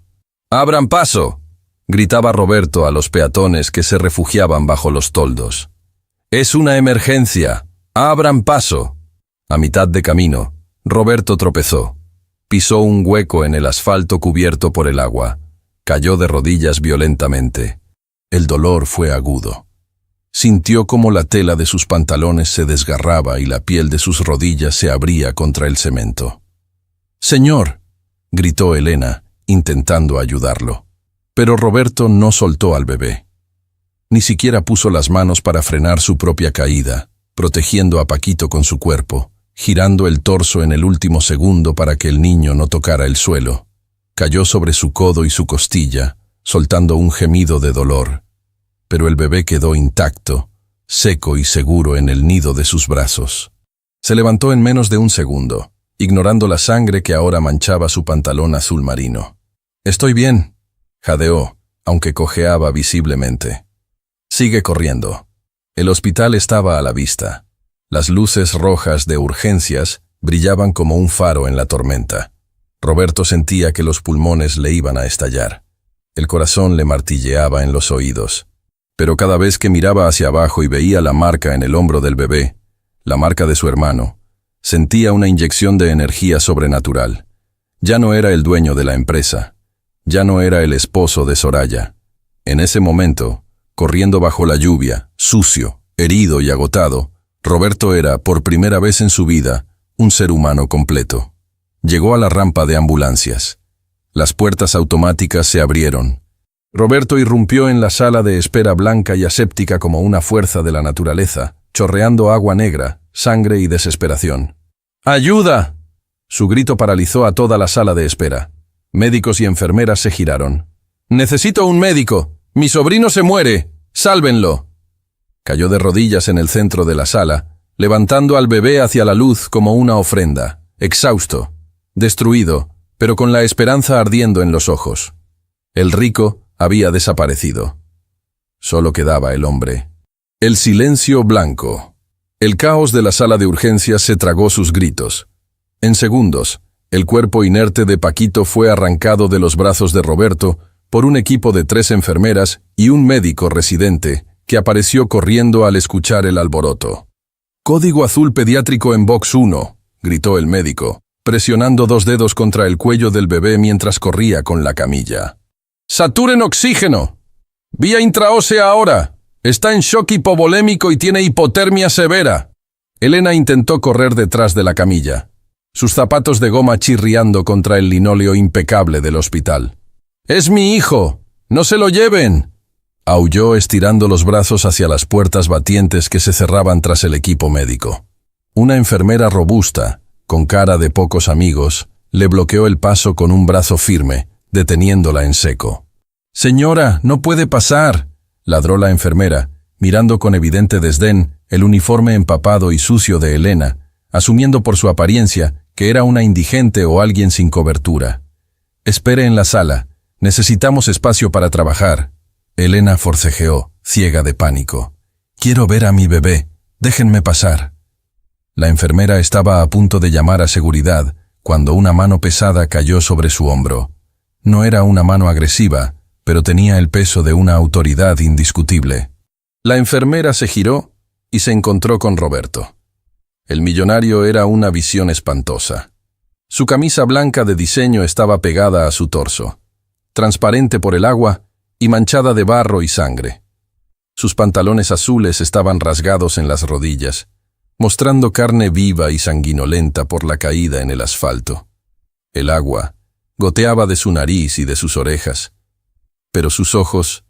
«¡Abran paso!», gritaba Roberto a los peatones que se refugiaban bajo los toldos. «¡Es una emergencia! ¡Abran paso!». A mitad de camino, Roberto tropezó. Pisó un hueco en el asfalto cubierto por el agua. Cayó de rodillas violentamente. El dolor fue agudo. Sintió como la tela de sus pantalones se desgarraba y la piel de sus rodillas se abría contra el cemento. «¡Señor!», gritó Elena, intentando ayudarlo. Pero Roberto no soltó al bebé. Ni siquiera puso las manos para frenar su propia caída, protegiendo a Paquito con su cuerpo, girando el torso en el último segundo para que el niño no tocara el suelo. Cayó sobre su codo y su costilla, soltando un gemido de dolor. Pero el bebé quedó intacto, seco y seguro en el nido de sus brazos. Se levantó en menos de un segundo, ignorando la sangre que ahora manchaba su pantalón azul marino. «Estoy bien», jadeó, aunque cojeaba visiblemente. «Sigue corriendo». El hospital estaba a la vista. Las luces rojas de urgencias brillaban como un faro en la tormenta. Roberto sentía que los pulmones le iban a estallar. El corazón le martilleaba en los oídos. Pero cada vez que miraba hacia abajo y veía la marca en el hombro del bebé, la marca de su hermano, sentía una inyección de energía sobrenatural. Ya no era el dueño de la empresa. Ya no era el esposo de Soraya. En ese momento, corriendo bajo la lluvia, sucio, herido y agotado, Roberto era, por primera vez en su vida, un ser humano completo. Llegó a la rampa de ambulancias. Las puertas automáticas se abrieron. Roberto irrumpió en la sala de espera blanca y aséptica como una fuerza de la naturaleza, chorreando agua negra, sangre y desesperación. ¡Ayuda! Su grito paralizó a toda la sala de espera. Médicos y enfermeras se giraron. «¡Necesito un médico! ¡Mi sobrino se muere! ¡Sálvenlo!». Cayó de rodillas en el centro de la sala, levantando al bebé hacia la luz como una ofrenda, exhausto, destruido, pero con la esperanza ardiendo en los ojos. El rico había desaparecido. Solo quedaba el hombre. El silencio blanco. El caos de la sala de urgencias se tragó sus gritos. En segundos, el cuerpo inerte de Paquito fue arrancado de los brazos de Roberto por un equipo de 3 enfermeras y un médico residente que apareció corriendo al escuchar el alboroto. «Código azul pediátrico en box 1», gritó el médico, presionando 2 dedos contra el cuello del bebé mientras corría con la camilla. «¡Saturen oxígeno! ¡Vía intraósea ahora! Está en shock hipovolémico y tiene hipotermia severa». Elena intentó correr detrás de la camilla, sus zapatos de goma chirriando contra el linóleo impecable del hospital. «¡Es mi hijo! ¡No se lo lleven!», aulló estirando los brazos hacia las puertas batientes que se cerraban tras el equipo médico. Una enfermera robusta, con cara de pocos amigos, le bloqueó el paso con un brazo firme, deteniéndola en seco. «Señora, no puede pasar», ladró la enfermera, mirando con evidente desdén el uniforme empapado y sucio de Elena, asumiendo por su apariencia que era una indigente o alguien sin cobertura. «Espere en la sala. Necesitamos espacio para trabajar». Elena forcejeó, ciega de pánico. «Quiero ver a mi bebé. Déjenme pasar». La enfermera estaba a punto de llamar a seguridad cuando una mano pesada cayó sobre su hombro. No era una mano agresiva, pero tenía el peso de una autoridad indiscutible. La enfermera se giró y se encontró con Roberto. El millonario era una visión espantosa. Su camisa blanca de diseño estaba pegada a su torso, transparente por el agua y manchada de barro y sangre. Sus pantalones azules estaban rasgados en las rodillas, mostrando carne viva y sanguinolenta por la caída en el asfalto. El agua goteaba de su nariz y de sus orejas, pero sus ojos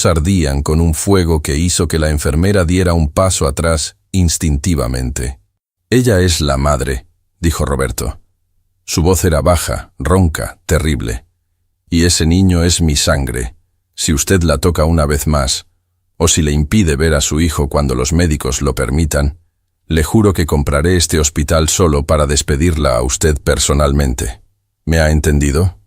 ardían con un fuego que hizo que la enfermera diera un paso atrás instintivamente. «Ella es la madre», dijo Roberto. Su voz era baja, ronca, terrible. «Y ese niño es mi sangre. Si usted la toca una vez más, o si le impide ver a su hijo cuando los médicos lo permitan, le juro que compraré este hospital solo para despedirla a usted personalmente. ¿Me ha entendido?».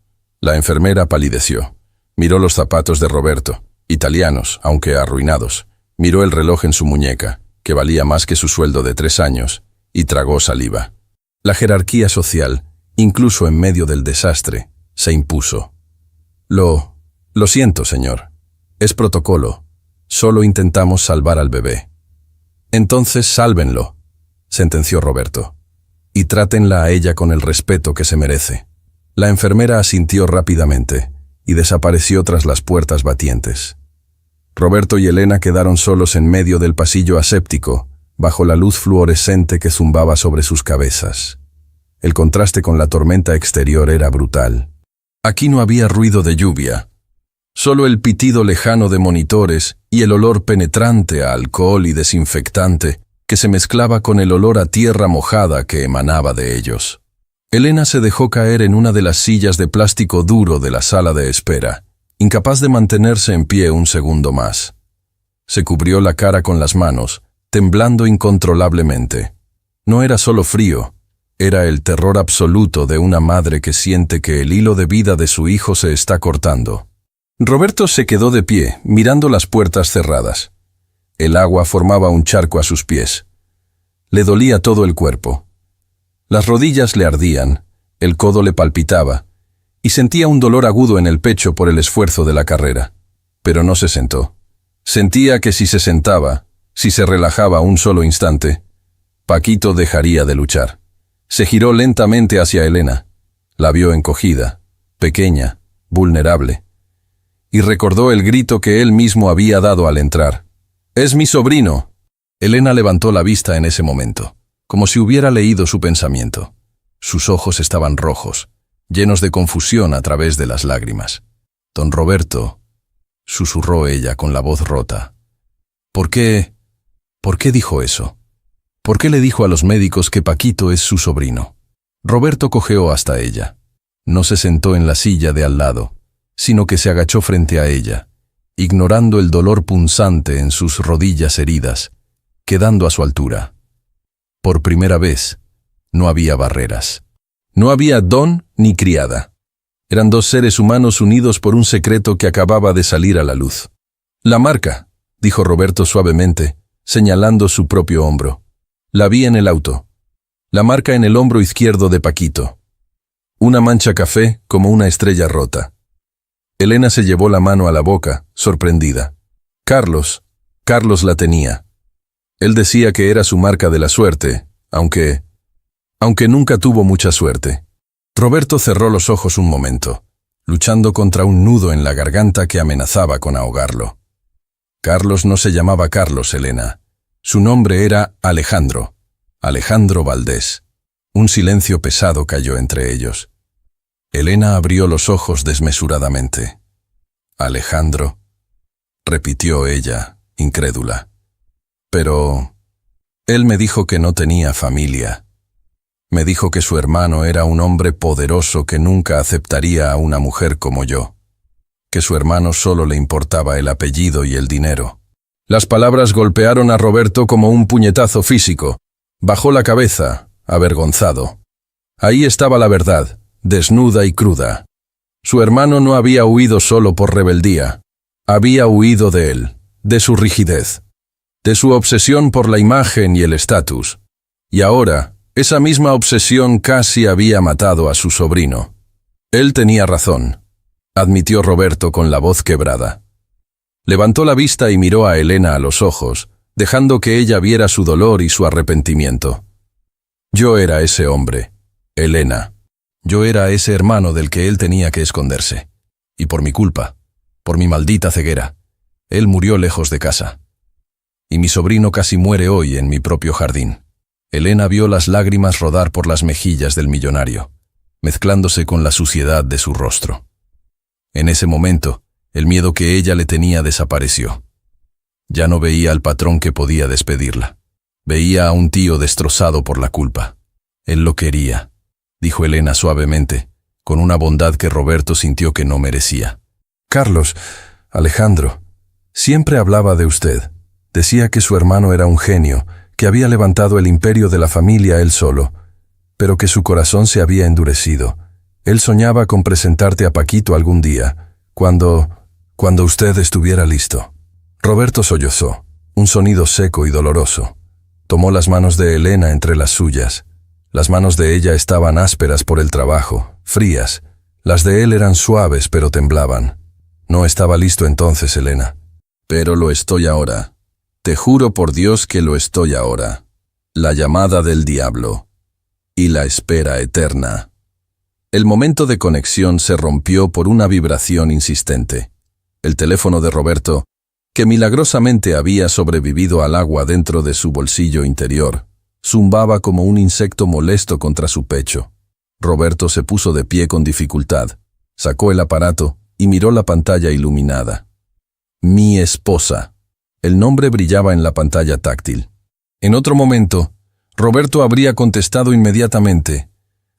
La enfermera palideció. Miró los zapatos de Roberto, italianos, aunque arruinados. Miró el reloj en su muñeca, que valía más que su sueldo de 3 años, y tragó saliva. La jerarquía social, incluso en medio del desastre, se impuso. Lo siento, señor. Es protocolo. Solo intentamos salvar al bebé». «Entonces sálvenlo», sentenció Roberto, «y trátenla a ella con el respeto que se merece». La enfermera asintió rápidamente y desapareció tras las puertas batientes. Roberto y Elena quedaron solos en medio del pasillo aséptico, bajo la luz fluorescente que zumbaba sobre sus cabezas. El contraste con la tormenta exterior era brutal. Aquí no había ruido de lluvia, solo el pitido lejano de monitores y el olor penetrante a alcohol y desinfectante que se mezclaba con el olor a tierra mojada que emanaba de ellos. Elena se dejó caer en una de las sillas de plástico duro de la sala de espera, incapaz de mantenerse en pie un segundo más. Se cubrió la cara con las manos, temblando incontrolablemente. No era solo frío, era el terror absoluto de una madre que siente que el hilo de vida de su hijo se está cortando. Roberto se quedó de pie, mirando las puertas cerradas. El agua formaba un charco a sus pies. Le dolía todo el cuerpo. Las rodillas le ardían, El codo le palpitaba, y sentía un dolor agudo en el pecho por el esfuerzo de la carrera. Pero no se sentó. Sentía que si se sentaba, si se relajaba un solo instante, Paquito dejaría de luchar. Se giró lentamente hacia Elena. La vio encogida, pequeña, vulnerable. Y recordó el grito que él mismo había dado al entrar. «¡Es mi sobrino!». Elena levantó la vista en ese momento, como si hubiera leído su pensamiento. Sus ojos estaban rojos, llenos de confusión a través de las lágrimas. «Don Roberto», susurró ella con la voz rota. ¿Por qué dijo eso? ¿Por qué le dijo a los médicos que Paquito es su sobrino? Roberto cojeó hasta ella. No se sentó en la silla de al lado, sino que se agachó frente a ella, ignorando el dolor punzante en sus rodillas heridas, quedando a su altura. Por primera vez, no había barreras. No había don ni criada. Eran dos seres humanos unidos por un secreto que acababa de salir a la luz. «La marca», dijo Roberto suavemente, señalando su propio hombro. «La vi en el auto. La marca en el hombro izquierdo de Paquito. Una mancha café como una estrella rota». Elena se llevó la mano a la boca, sorprendida. Carlos la tenía. Él decía que era su marca de la suerte, aunque nunca tuvo mucha suerte. Roberto cerró los ojos un momento, luchando contra un nudo en la garganta que amenazaba con ahogarlo. Carlos no se llamaba Carlos, Elena. Su nombre era Alejandro Valdés. Un silencio pesado cayó entre ellos. Elena abrió los ojos desmesuradamente. «Alejandro», repitió ella, incrédula. «Pero él me dijo que no tenía familia. Me dijo que su hermano era un hombre poderoso que nunca aceptaría a una mujer como yo. Que su hermano solo le importaba el apellido y el dinero». Las palabras golpearon a Roberto como un puñetazo físico. Bajó la cabeza, avergonzado. Ahí estaba la verdad, desnuda y cruda. Su hermano no había huido solo por rebeldía. Había huido de él, de su rigidez, de su obsesión por la imagen y el estatus. Y ahora, esa misma obsesión casi había matado a su sobrino. Él tenía razón, admitió Roberto con la voz quebrada. Levantó la vista y miró a Elena a los ojos, dejando que ella viera su dolor y su arrepentimiento. Yo era ese hombre, Elena. Yo era ese hermano del que él tenía que esconderse. Y por mi culpa, por mi maldita ceguera, él murió lejos de casa. Y mi sobrino casi muere hoy en mi propio jardín. Elena vio las lágrimas rodar por las mejillas del millonario, mezclándose con la suciedad de su rostro. En ese momento, el miedo que ella le tenía desapareció. Ya no veía al patrón que podía despedirla. Veía a un tío destrozado por la culpa. Él lo quería, dijo Elena suavemente, con una bondad que Roberto sintió que no merecía. Carlos, Alejandro, siempre hablaba de usted. Decía que su hermano era un genio, que había levantado el imperio de la familia él solo, pero que su corazón se había endurecido. Él soñaba con presentarte a Paquito algún día, cuando usted estuviera listo. Roberto sollozó, un sonido seco y doloroso. Tomó las manos de Elena entre las suyas. Las manos de ella estaban ásperas por el trabajo, frías. Las de él eran suaves pero temblaban. No estaba listo entonces, Elena. Pero lo estoy ahora. Te juro por Dios que lo estoy ahora. La llamada del diablo. Y la espera eterna. El momento de conexión se rompió por una vibración insistente. El teléfono de Roberto, que milagrosamente había sobrevivido al agua dentro de su bolsillo interior, zumbaba como un insecto molesto contra su pecho. Roberto se puso de pie con dificultad, sacó el aparato y miró la pantalla iluminada. Mi esposa. El nombre brillaba en la pantalla táctil. En otro momento, Roberto habría contestado inmediatamente,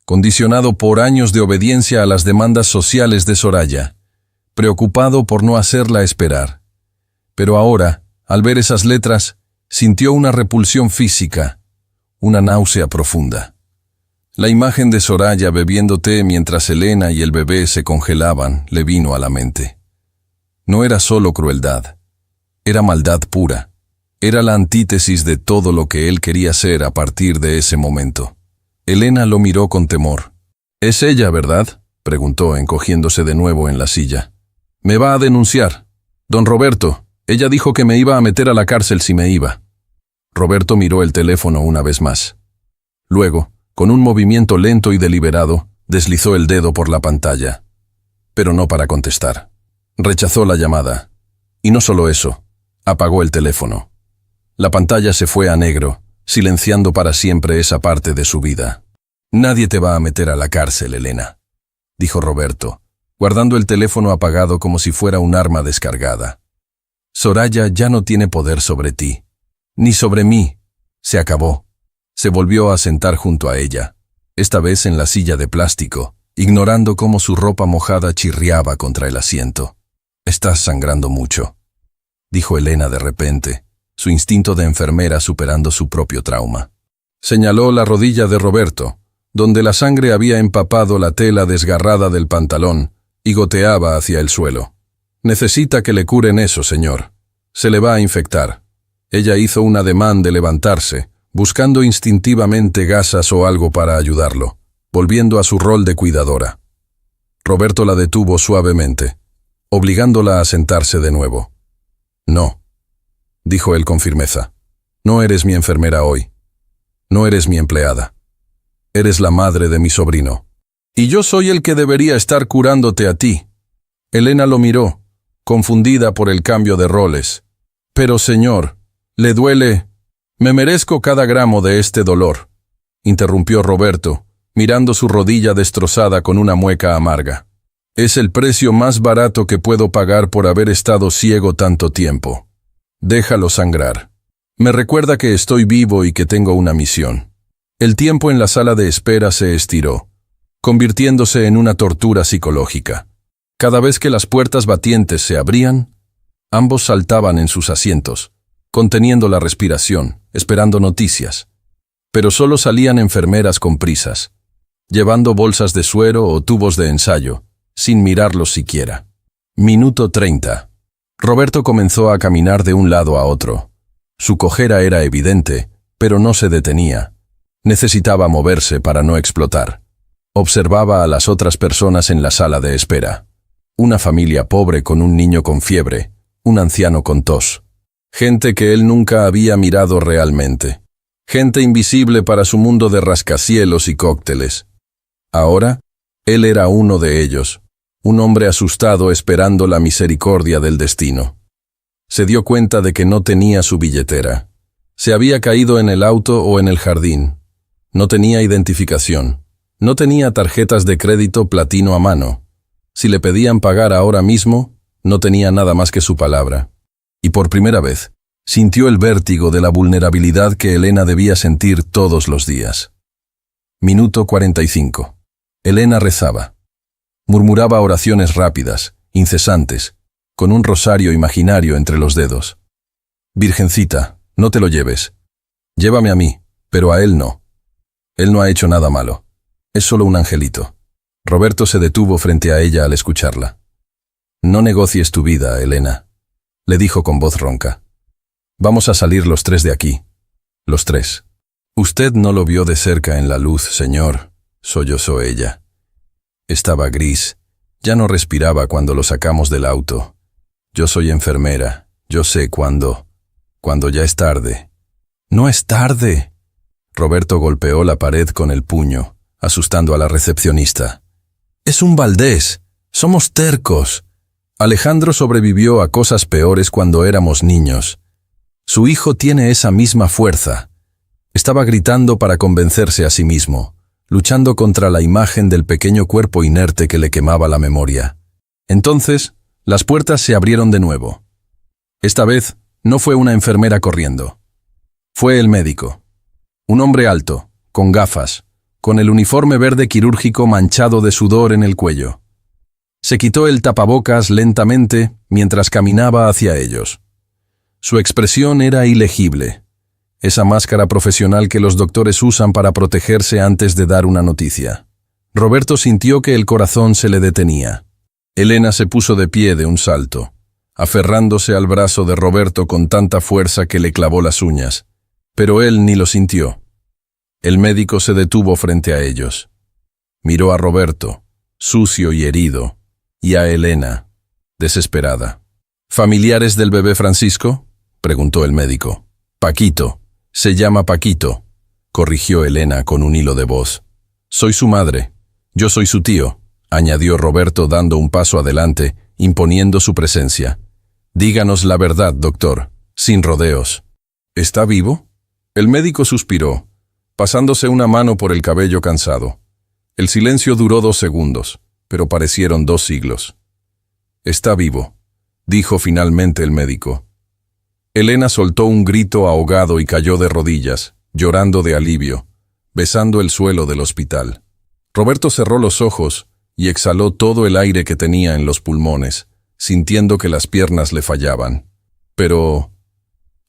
condicionado por años de obediencia a las demandas sociales de Soraya, preocupado por no hacerla esperar. Pero ahora, al ver esas letras, sintió una repulsión física, una náusea profunda. La imagen de Soraya bebiendo té mientras Elena y el bebé se congelaban le vino a la mente. No era solo crueldad, era maldad pura. Era la antítesis de todo lo que él quería ser a partir de ese momento. Elena lo miró con temor. «Es ella, ¿verdad?», preguntó, encogiéndose de nuevo en la silla. «Me va a denunciar. Don Roberto, ella dijo que me iba a meter a la cárcel si me iba». Roberto miró el teléfono una vez más. Luego, con un movimiento lento y deliberado, deslizó el dedo por la pantalla. Pero no para contestar. Rechazó la llamada. Y no solo eso, apagó el teléfono. La pantalla se fue a negro, silenciando para siempre esa parte de su vida. «Nadie te va a meter a la cárcel, Elena», dijo Roberto, guardando el teléfono apagado como si fuera un arma descargada. «Soraya ya no tiene poder sobre ti, ni sobre mí. Se acabó». Se volvió a sentar junto a ella, esta vez en la silla de plástico, ignorando cómo su ropa mojada chirriaba contra el asiento. «Estás sangrando mucho», dijo Elena de repente, su instinto de enfermera superando su propio trauma. Señaló la rodilla de Roberto, donde la sangre había empapado la tela desgarrada del pantalón y goteaba hacia el suelo. «Necesita que le curen eso, señor. Se le va a infectar». Ella hizo un ademán de levantarse, buscando instintivamente gasas o algo para ayudarlo, volviendo a su rol de cuidadora. Roberto la detuvo suavemente, obligándola a sentarse de nuevo. «No», dijo él con firmeza. «No eres mi enfermera hoy. No eres mi empleada. Eres la madre de mi sobrino. Y yo soy el que debería estar curándote a ti». Elena lo miró, confundida por el cambio de roles. «Pero, señor, ¿le duele? Me merezco cada gramo de este dolor», interrumpió Roberto, mirando su rodilla destrozada con una mueca amarga. «Es el precio más barato que puedo pagar por haber estado ciego tanto tiempo. Déjalo sangrar. Me recuerda que estoy vivo y que tengo una misión». El tiempo en la sala de espera se estiró, convirtiéndose en una tortura psicológica. Cada vez que las puertas batientes se abrían, ambos saltaban en sus asientos, conteniendo la respiración, esperando noticias. Pero solo salían enfermeras con prisas, llevando bolsas de suero o tubos de ensayo, sin mirarlos siquiera. Minuto 30. Roberto comenzó a caminar de un lado a otro. Su cojera era evidente, pero no se detenía. Necesitaba moverse para no explotar. Observaba a las otras personas en la sala de espera. Una familia pobre con un niño con fiebre, un anciano con tos. Gente que él nunca había mirado realmente. Gente invisible para su mundo de rascacielos y cócteles. Ahora, él era uno de ellos, un hombre asustado esperando la misericordia del destino. Se dio cuenta de que no tenía su billetera. Se había caído en el auto o en el jardín. No tenía identificación. No tenía tarjetas de crédito platino a mano. Si le pedían pagar ahora mismo, no tenía nada más que su palabra. Y por primera vez, sintió el vértigo de la vulnerabilidad que Elena debía sentir todos los días. Minuto 45. Elena rezaba. Murmuraba oraciones rápidas, incesantes, con un rosario imaginario entre los dedos. «Virgencita, no te lo lleves. Llévame a mí, pero a él no. Él no ha hecho nada malo. Es solo un angelito». Roberto se detuvo frente a ella al escucharla. «No negocies tu vida, Elena», le dijo con voz ronca. «Vamos a salir los tres de aquí. Los tres». «Usted no lo vio de cerca en la luz, señor», sollozó ella. Estaba gris. Ya no respiraba cuando lo sacamos del auto. «Yo soy enfermera. Yo sé cuándo ya es tarde». «No es tarde». Roberto golpeó la pared con el puño, asustando a la recepcionista. «Es un Valdés. Somos tercos. Alejandro sobrevivió a cosas peores cuando éramos niños. Su hijo tiene esa misma fuerza». Estaba gritando para convencerse a sí mismo, luchando contra la imagen del pequeño cuerpo inerte que le quemaba la memoria. Entonces, las puertas se abrieron de nuevo. Esta vez, no fue una enfermera corriendo. Fue el médico. Un hombre alto, con gafas, con el uniforme verde quirúrgico manchado de sudor en el cuello. Se quitó el tapabocas lentamente mientras caminaba hacia ellos. Su expresión era ilegible, esa máscara profesional que los doctores usan para protegerse antes de dar una noticia. Roberto sintió que el corazón se le detenía. Elena se puso de pie de un salto, aferrándose al brazo de Roberto con tanta fuerza que le clavó las uñas, pero él ni lo sintió. El médico se detuvo frente a ellos. Miró a Roberto, sucio y herido, y a Elena, desesperada. ¿Familiares del bebé Francisco?, preguntó el médico. Paquito, se llama Paquito, corrigió Elena con un hilo de voz. Soy su madre, yo soy su tío, añadió Roberto dando un paso adelante, imponiendo su presencia. Díganos la verdad, doctor, sin rodeos. ¿Está vivo? El médico suspiró, pasándose una mano por el cabello cansado. El silencio duró 2 segundos, pero parecieron 2 siglos. Está vivo, dijo finalmente el médico. Elena soltó un grito ahogado y cayó de rodillas, llorando de alivio, besando el suelo del hospital. Roberto cerró los ojos y exhaló todo el aire que tenía en los pulmones, sintiendo que las piernas le fallaban. Pero,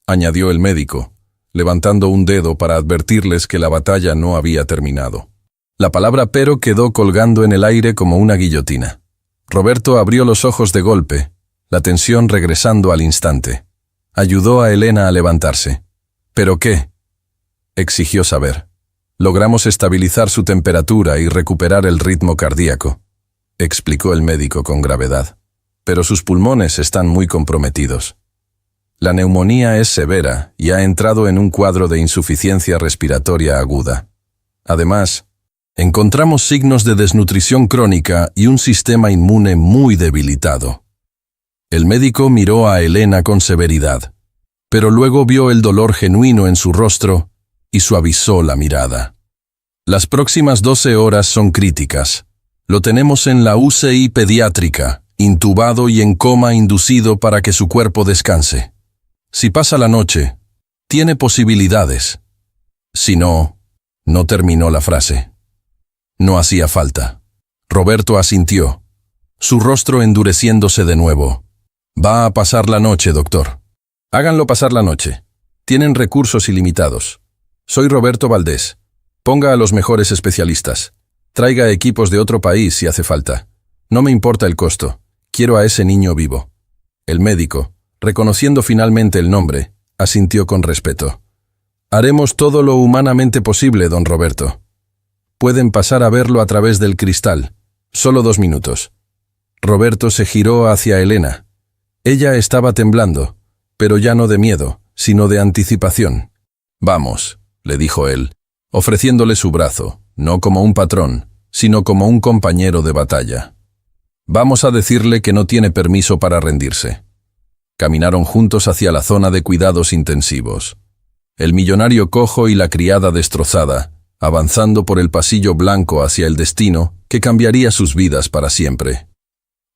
añadió el médico, levantando un dedo para advertirles que la batalla no había terminado. La palabra pero quedó colgando en el aire como una guillotina. Roberto abrió los ojos de golpe, la tensión regresando al instante. Ayudó a Elena a levantarse. ¿Pero qué?, exigió saber. Logramos estabilizar su temperatura y recuperar el ritmo cardíaco, explicó el médico con gravedad. Pero sus pulmones están muy comprometidos. La neumonía es severa y ha entrado en un cuadro de insuficiencia respiratoria aguda. Además, encontramos signos de desnutrición crónica y un sistema inmune muy debilitado. El médico miró a Elena con severidad, pero luego vio el dolor genuino en su rostro y suavizó la mirada. Las próximas 12 horas son críticas. Lo tenemos en la UCI pediátrica, intubado y en coma inducido para que su cuerpo descanse. Si pasa la noche, tiene posibilidades. Si no, no terminó la frase. No hacía falta. Roberto asintió, su rostro endureciéndose de nuevo. Va a pasar la noche, doctor. Háganlo pasar la noche. Tienen recursos ilimitados. Soy Roberto Valdés. Ponga a los mejores especialistas. Traiga equipos de otro país si hace falta. No me importa el costo. Quiero a ese niño vivo. El médico, reconociendo finalmente el nombre, asintió con respeto. Haremos todo lo humanamente posible, don Roberto. Pueden pasar a verlo a través del cristal. Solo 2 minutos. Roberto se giró hacia Elena. Ella estaba temblando, pero ya no de miedo, sino de anticipación. Vamos, le dijo él, ofreciéndole su brazo, no como un patrón, sino como un compañero de batalla. Vamos a decirle que no tiene permiso para rendirse. Caminaron juntos hacia la zona de cuidados intensivos. El millonario cojo y la criada destrozada, avanzando por el pasillo blanco hacia el destino que cambiaría sus vidas para siempre.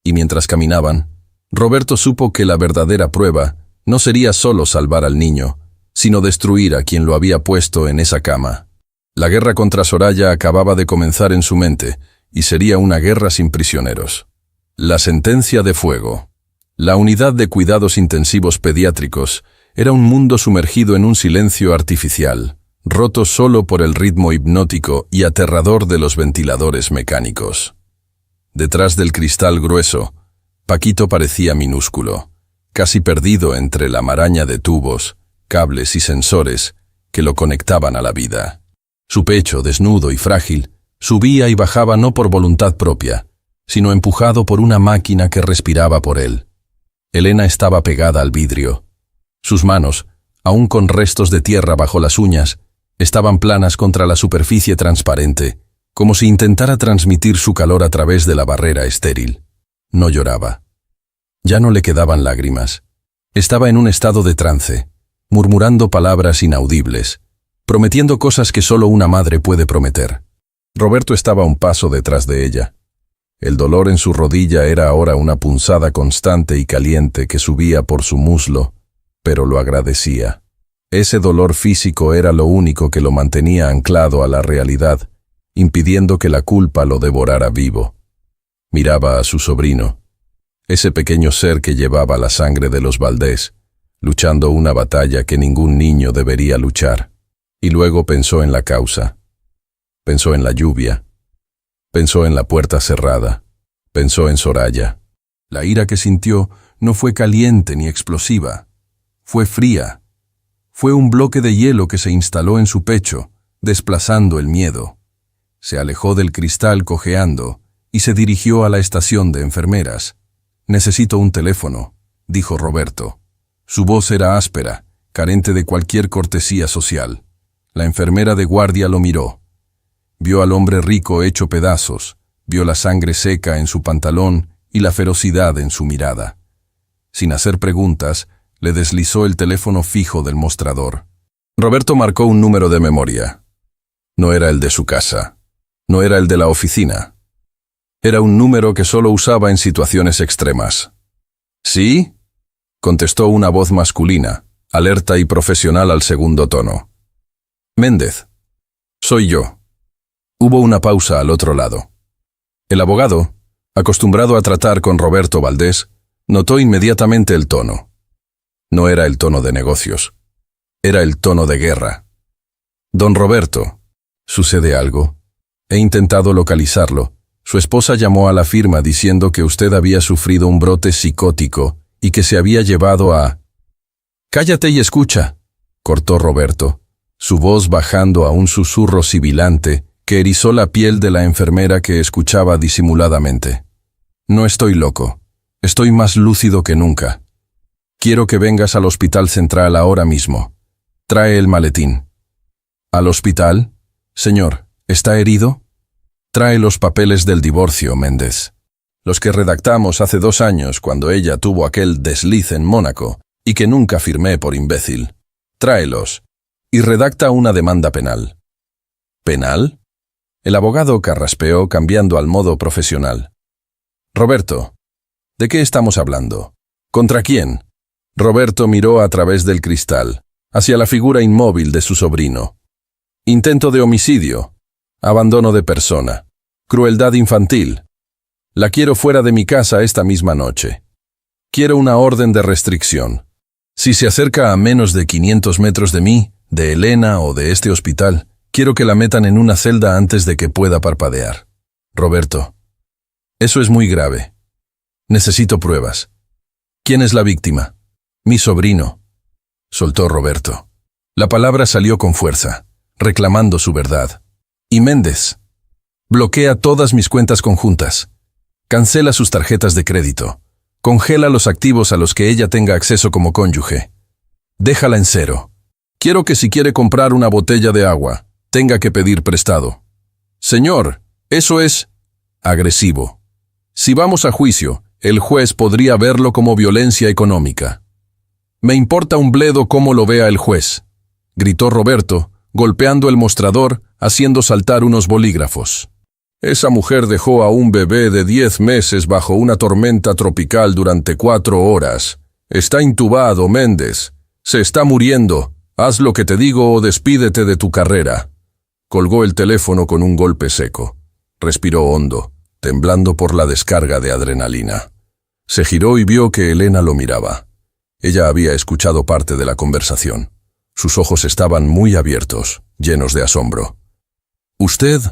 Y mientras caminaban, Roberto supo que la verdadera prueba no sería solo salvar al niño, sino destruir a quien lo había puesto en esa cama. La guerra contra Soraya acababa de comenzar en su mente, y sería una guerra sin prisioneros. La sentencia de fuego. La unidad de cuidados intensivos pediátricos era un mundo sumergido en un silencio artificial, roto solo por el ritmo hipnótico y aterrador de los ventiladores mecánicos. Detrás del cristal grueso, Paquito parecía minúsculo, casi perdido entre la maraña de tubos, cables y sensores que lo conectaban a la vida. Su pecho, desnudo y frágil, subía y bajaba no por voluntad propia, sino empujado por una máquina que respiraba por él. Elena estaba pegada al vidrio. Sus manos, aún con restos de tierra bajo las uñas, estaban planas contra la superficie transparente, como si intentara transmitir su calor a través de la barrera estéril. No lloraba. Ya no le quedaban lágrimas. Estaba en un estado de trance, murmurando palabras inaudibles, prometiendo cosas que solo una madre puede prometer. Roberto estaba un paso detrás de ella. El dolor en su rodilla era ahora una punzada constante y caliente que subía por su muslo, pero lo agradecía. Ese dolor físico era lo único que lo mantenía anclado a la realidad, impidiendo que la culpa lo devorara vivo. Miraba a su sobrino, ese pequeño ser que llevaba la sangre de los Valdés, luchando una batalla que ningún niño debería luchar. Y luego pensó en la causa. Pensó en la lluvia. Pensó en la puerta cerrada. Pensó en Soraya. La ira que sintió no fue caliente ni explosiva. Fue fría. Fue un bloque de hielo que se instaló en su pecho, desplazando el miedo. se alejó del cristal cojeando y se dirigió a la estación de enfermeras. «Necesito un teléfono», dijo Roberto. Su voz era áspera, carente de cualquier cortesía social. La enfermera de guardia lo miró. Vio al hombre rico hecho pedazos, vio la sangre seca en su pantalón y la ferocidad en su mirada. Sin hacer preguntas, le deslizó el teléfono fijo del mostrador. Roberto marcó un número de memoria. No era el de su casa. No era el de la oficina. Era un número que solo usaba en situaciones extremas. «¿Sí?», contestó una voz masculina, alerta y profesional al segundo tono. «Méndez. Soy yo». Hubo una pausa al otro lado. El abogado, acostumbrado a tratar con Roberto Valdés, notó inmediatamente el tono. No era el tono de negocios. Era el tono de guerra. «Don Roberto, ¿sucede algo? He intentado localizarlo. Su esposa llamó a la firma diciendo que usted había sufrido un brote psicótico y que se había llevado a...» «Cállate y escucha», cortó Roberto, su voz bajando a un susurro sibilante que erizó la piel de la enfermera que escuchaba disimuladamente. «No estoy loco. Estoy más lúcido que nunca. Quiero que vengas al Hospital Central ahora mismo. Trae el maletín». «¿Al hospital? Señor, ¿está herido?» «Trae los papeles del divorcio, Méndez. Los que redactamos hace 2 años cuando ella tuvo aquel desliz en Mónaco y que nunca firmé por imbécil. Tráelos y redacta una demanda penal». «¿Penal?». El abogado carraspeó cambiando al modo profesional. «Roberto, ¿de qué estamos hablando? ¿Contra quién?». Roberto miró a través del cristal, hacia la figura inmóvil de su sobrino. «Intento de homicidio, abandono de persona, crueldad infantil. La quiero fuera de mi casa esta misma noche. Quiero una orden de restricción. Si se acerca a menos de 500 metros de mí, de Elena o de este hospital, quiero que la metan en una celda antes de que pueda parpadear. Roberto, eso es muy grave. Necesito pruebas. ¿Quién es la víctima?». «Mi sobrino», soltó Roberto. La palabra salió con fuerza, reclamando su verdad. «Y Méndez, bloquea todas mis cuentas conjuntas. Cancela sus tarjetas de crédito. Congela los activos a los que ella tenga acceso como cónyuge. Déjala en cero. Quiero que si quiere comprar una botella de agua, tenga que pedir prestado». «Señor, eso es agresivo. Si vamos a juicio, el juez podría verlo como violencia económica». «Me importa un bledo cómo lo vea el juez», gritó Roberto, golpeando el mostrador, haciendo saltar unos bolígrafos. «Esa mujer dejó a un bebé de 10 meses bajo una tormenta tropical durante 4 horas. Está intubado, Méndez. Se está muriendo. Haz lo que te digo o despídete de tu carrera». Colgó el teléfono con un golpe seco. Respiró hondo, temblando por la descarga de adrenalina. Se giró y vio que Elena lo miraba. Ella había escuchado parte de la conversación. Sus ojos estaban muy abiertos, llenos de asombro. «¿Usted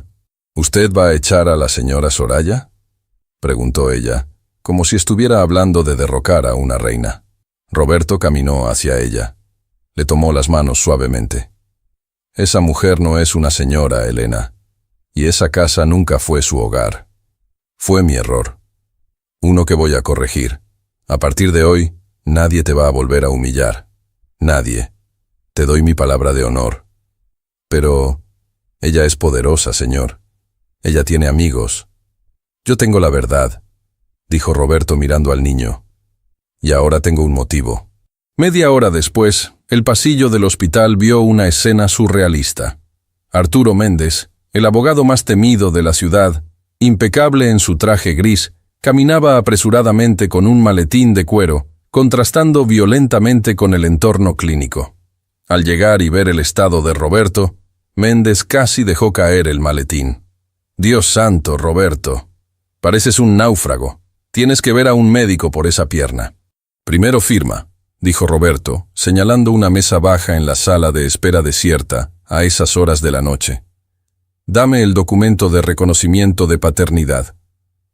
va a echar a la señora Soraya?», preguntó ella, como si estuviera hablando de derrocar a una reina. Roberto caminó hacia ella. Le tomó las manos suavemente. «Esa mujer no es una señora, Elena, y esa casa nunca fue su hogar. Fue mi error. Uno que voy a corregir. A partir de hoy, nadie te va a volver a humillar. Nadie. Te doy mi palabra de honor. Pero ella es poderosa, señor. Ella tiene amigos. Yo tengo la verdad», dijo Roberto mirando al niño. «Y ahora tengo un motivo». Media hora después, el pasillo del hospital vio una escena surrealista. Arturo Méndez, el abogado más temido de la ciudad, impecable en su traje gris, caminaba apresuradamente con un maletín de cuero, contrastando violentamente con el entorno clínico. Al llegar y ver el estado de Roberto, Méndez casi dejó caer el maletín. «Dios santo, Roberto. Pareces un náufrago. Tienes que ver a un médico por esa pierna». «Primero firma», dijo Roberto, señalando una mesa baja en la sala de espera desierta a esas horas de la noche. «Dame el documento de reconocimiento de paternidad.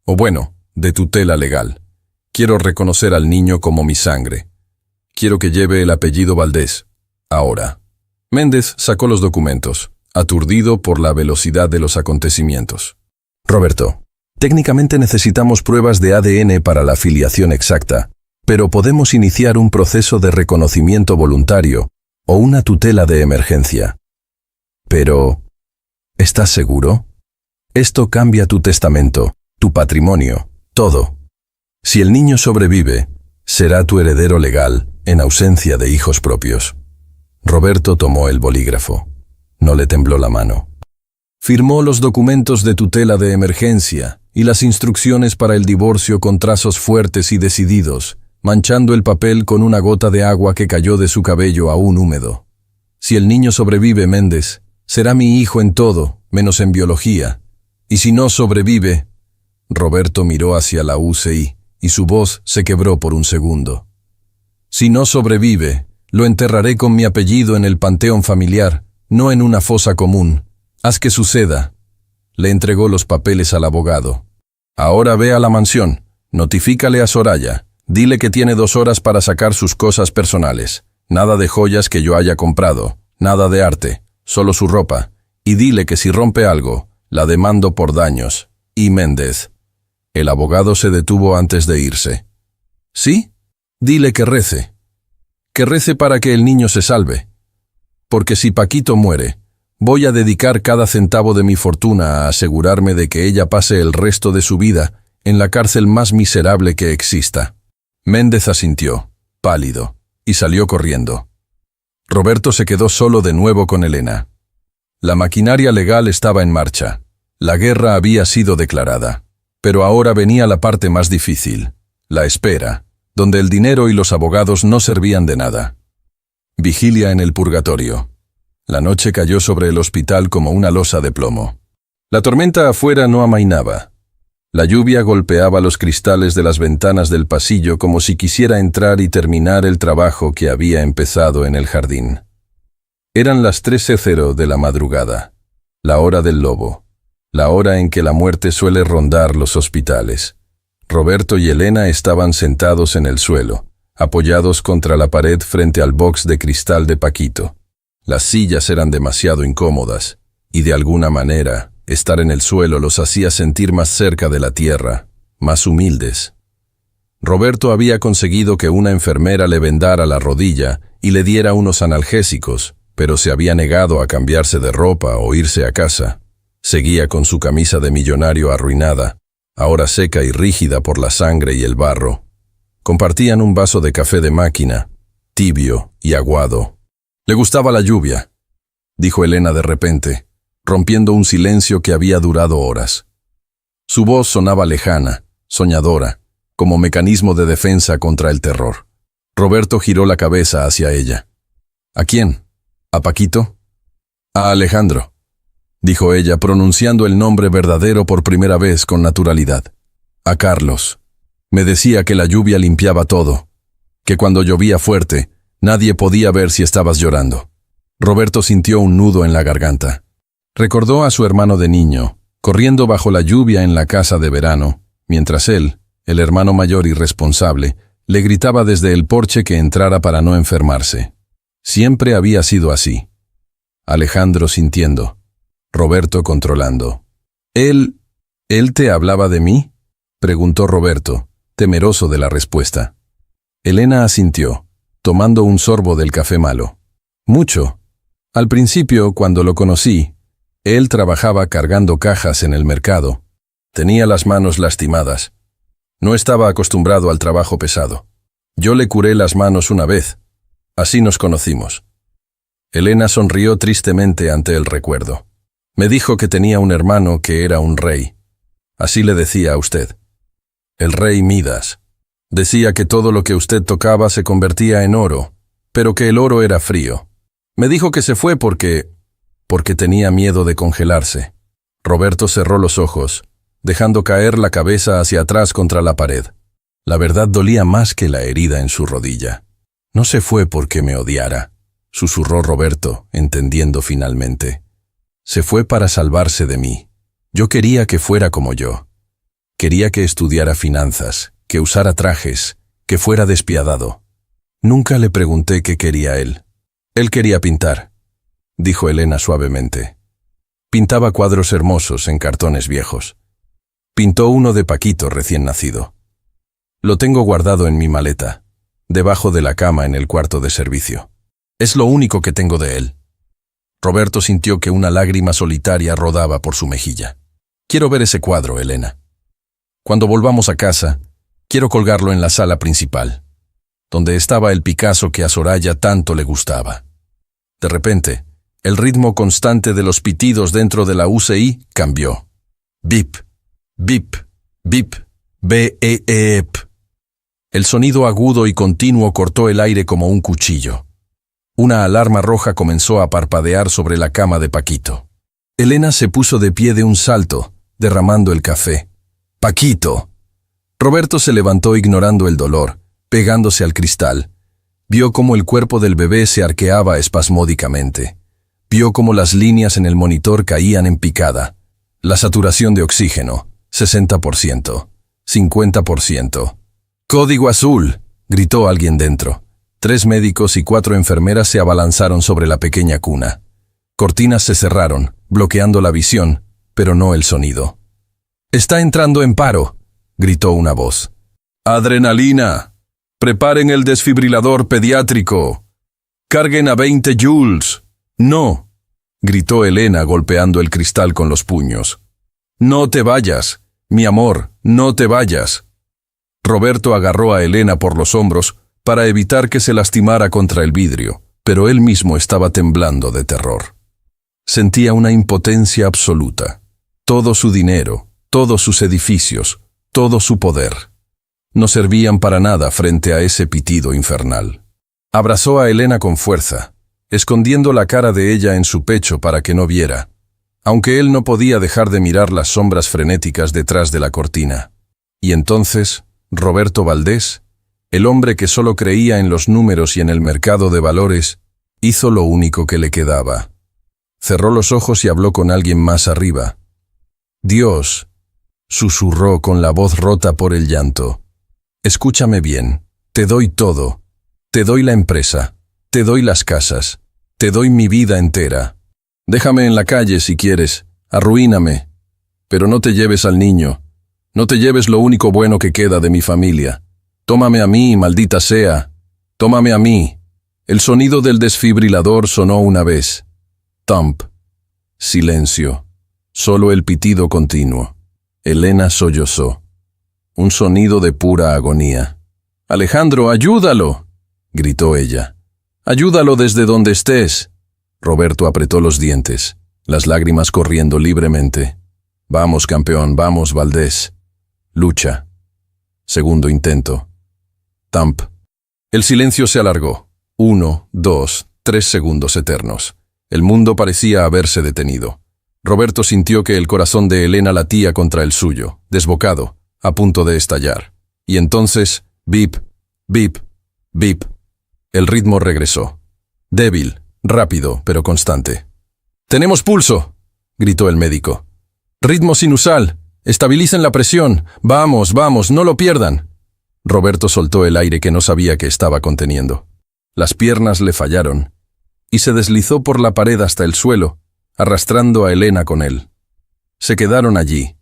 O bueno, de tutela legal. Quiero reconocer al niño como mi sangre. Quiero que lleve el apellido Valdés. Ahora». Méndez sacó los documentos, aturdido por la velocidad de los acontecimientos. Roberto, técnicamente necesitamos pruebas de ADN para la filiación exacta, pero podemos iniciar un proceso de reconocimiento voluntario o una tutela de emergencia. Pero, ¿estás seguro? Esto cambia tu testamento, tu patrimonio, todo. Si el niño sobrevive, será tu heredero legal en ausencia de hijos propios. Roberto tomó el bolígrafo. No le tembló la mano. Firmó los documentos de tutela de emergencia y las instrucciones para el divorcio con trazos fuertes y decididos, manchando el papel con una gota de agua que cayó de su cabello aún húmedo. Si el niño sobrevive, Méndez, será mi hijo en todo, menos en biología. Y si no sobrevive... Roberto miró hacia la UCI y su voz se quebró por un segundo. Si no sobrevive, lo enterraré con mi apellido en el panteón familiar, no en una fosa común. Haz que suceda. Le entregó los papeles al abogado. Ahora ve a la mansión, notifícale a Soraya. Dile que tiene 2 horas para sacar sus cosas personales. Nada de joyas que yo haya comprado, nada de arte, solo su ropa. Y dile que si rompe algo, la demando por daños. Y Méndez. El abogado se detuvo antes de irse. ¿Sí? Dile que rece. Que rece para que el niño se salve. Porque si Paquito muere, voy a dedicar cada centavo de mi fortuna a asegurarme de que ella pase el resto de su vida en la cárcel más miserable que exista. Méndez asintió, pálido, y salió corriendo. Roberto se quedó solo de nuevo con Elena. La maquinaria legal estaba en marcha. La guerra había sido declarada. Pero ahora venía la parte más difícil, la espera, donde el dinero y los abogados no servían de nada. Vigilia en el purgatorio. La noche cayó sobre el hospital como una losa de plomo. La tormenta afuera no amainaba. La lluvia golpeaba los cristales de las ventanas del pasillo como si quisiera entrar y terminar el trabajo que había empezado en el jardín. Eran las 13:00 de la madrugada, la hora del lobo, la hora en que la muerte suele rondar los hospitales. Roberto y Elena estaban sentados en el suelo, apoyados contra la pared frente al box de cristal de Paquito. Las sillas eran demasiado incómodas, y de alguna manera, estar en el suelo los hacía sentir más cerca de la tierra, más humildes. Roberto había conseguido que una enfermera le vendara la rodilla y le diera unos analgésicos, pero se había negado a cambiarse de ropa o irse a casa. Seguía con su camisa de millonario arruinada, ahora seca y rígida por la sangre y el barro. Compartían un vaso de café de máquina, tibio y aguado. «Le gustaba la lluvia», dijo Elena de repente, rompiendo un silencio que había durado horas. Su voz sonaba lejana, soñadora, como mecanismo de defensa contra el terror. Roberto giró la cabeza hacia ella. «¿A quién? ¿A Paquito?» «A Alejandro», dijo ella, pronunciando el nombre verdadero por primera vez con naturalidad. «A Carlos. Me decía que la lluvia limpiaba todo, que cuando llovía fuerte, nadie podía ver si estabas llorando». Roberto sintió un nudo en la garganta. Recordó a su hermano de niño, corriendo bajo la lluvia en la casa de verano, mientras él, el hermano mayor irresponsable, le gritaba desde el porche que entrara para no enfermarse. Siempre había sido así. Alejandro sintiendo. Roberto controlando. ¿Él te hablaba de mí?, preguntó Roberto, temeroso de la respuesta. Elena asintió, tomando un sorbo del café malo. Mucho. Al principio, cuando lo conocí, él trabajaba cargando cajas en el mercado. Tenía las manos lastimadas. No estaba acostumbrado al trabajo pesado. Yo le curé las manos una vez. Así nos conocimos. Elena sonrió tristemente ante el recuerdo. Me dijo que tenía un hermano que era un rey. Así le decía a usted. El rey Midas. Decía que todo lo que usted tocaba se convertía en oro, pero que el oro era frío. Me dijo que se fue porque tenía miedo de congelarse. Roberto cerró los ojos, dejando caer la cabeza hacia atrás contra la pared. La verdad dolía más que la herida en su rodilla. No se fue porque me odiara, susurró Roberto, entendiendo finalmente. Se fue para salvarse de mí. Yo quería que fuera como yo. Quería que estudiara finanzas, que usara trajes, que fuera despiadado. Nunca le pregunté qué quería él. Él quería pintar, dijo Elena suavemente. Pintaba cuadros hermosos en cartones viejos. Pintó uno de Paquito recién nacido. Lo tengo guardado en mi maleta, debajo de la cama en el cuarto de servicio. Es lo único que tengo de él. Roberto sintió que una lágrima solitaria rodaba por su mejilla. Quiero ver ese cuadro, Elena. Cuando volvamos a casa, quiero colgarlo en la sala principal, donde estaba el Picasso que a Soraya tanto le gustaba. De repente, el ritmo constante de los pitidos dentro de la UCI cambió. Bip, bip, bip, beep. El sonido agudo y continuo cortó el aire como un cuchillo. Una alarma roja comenzó a parpadear sobre la cama de Paquito. Elena se puso de pie de un salto, derramando el café. ¡Paquito! Roberto se levantó ignorando el dolor, pegándose al cristal. Vio cómo el cuerpo del bebé se arqueaba espasmódicamente. Vio cómo las líneas en el monitor caían en picada. La saturación de oxígeno, 60%, 50%. ¡Código azul!, gritó alguien dentro. 3 médicos y 4 enfermeras se abalanzaron sobre la pequeña cuna. Cortinas se cerraron, bloqueando la visión, pero no el sonido. «¡Está entrando en paro!», gritó una voz. «¡Adrenalina! ¡Preparen el desfibrilador pediátrico! ¡Carguen a 20 joules! ¡No!», gritó Elena golpeando el cristal con los puños. «¡No te vayas! Mi amor, no te vayas!». Roberto agarró a Elena por los hombros para evitar que se lastimara contra el vidrio, pero él mismo estaba temblando de terror. Sentía una impotencia absoluta. Todo su dinero, todos sus edificios, todo su poder, no servían para nada frente a ese pitido infernal. Abrazó a Elena con fuerza, escondiendo la cara de ella en su pecho para que no viera, aunque él no podía dejar de mirar las sombras frenéticas detrás de la cortina. Y entonces, Roberto Valdés, el hombre que solo creía en los números y en el mercado de valores, hizo lo único que le quedaba. Cerró los ojos y habló con alguien más arriba. «Dios», susurró con la voz rota por el llanto, «escúchame bien, te doy todo, te doy la empresa, te doy las casas, te doy mi vida entera. Déjame en la calle si quieres, arruíname, pero no te lleves al niño, no te lleves lo único bueno que queda de mi familia. Tómame a mí, maldita sea, tómame a mí». El sonido del desfibrilador sonó una vez. Thump. Silencio. Solo el pitido continuo. Elena sollozó. Un sonido de pura agonía. «Alejandro, ayúdalo», gritó ella. «Ayúdalo desde donde estés». Roberto apretó los dientes, las lágrimas corriendo libremente. «Vamos, campeón, vamos, Valdés. Lucha». Segundo intento. Thump. El silencio se alargó. 1, 2, 3 segundos eternos. El mundo parecía haberse detenido. Roberto sintió que el corazón de Elena latía contra el suyo, desbocado, a punto de estallar. Y entonces, bip, bip, bip. El ritmo regresó. Débil, rápido, pero constante. «¡Tenemos pulso!», gritó el médico. «Ritmo sinusal. Estabilicen la presión. Vamos, vamos, no lo pierdan». Roberto soltó el aire que no sabía que estaba conteniendo. Las piernas le fallaron, y se deslizó por la pared hasta el suelo, arrastrando a Elena con él. Se quedaron allí,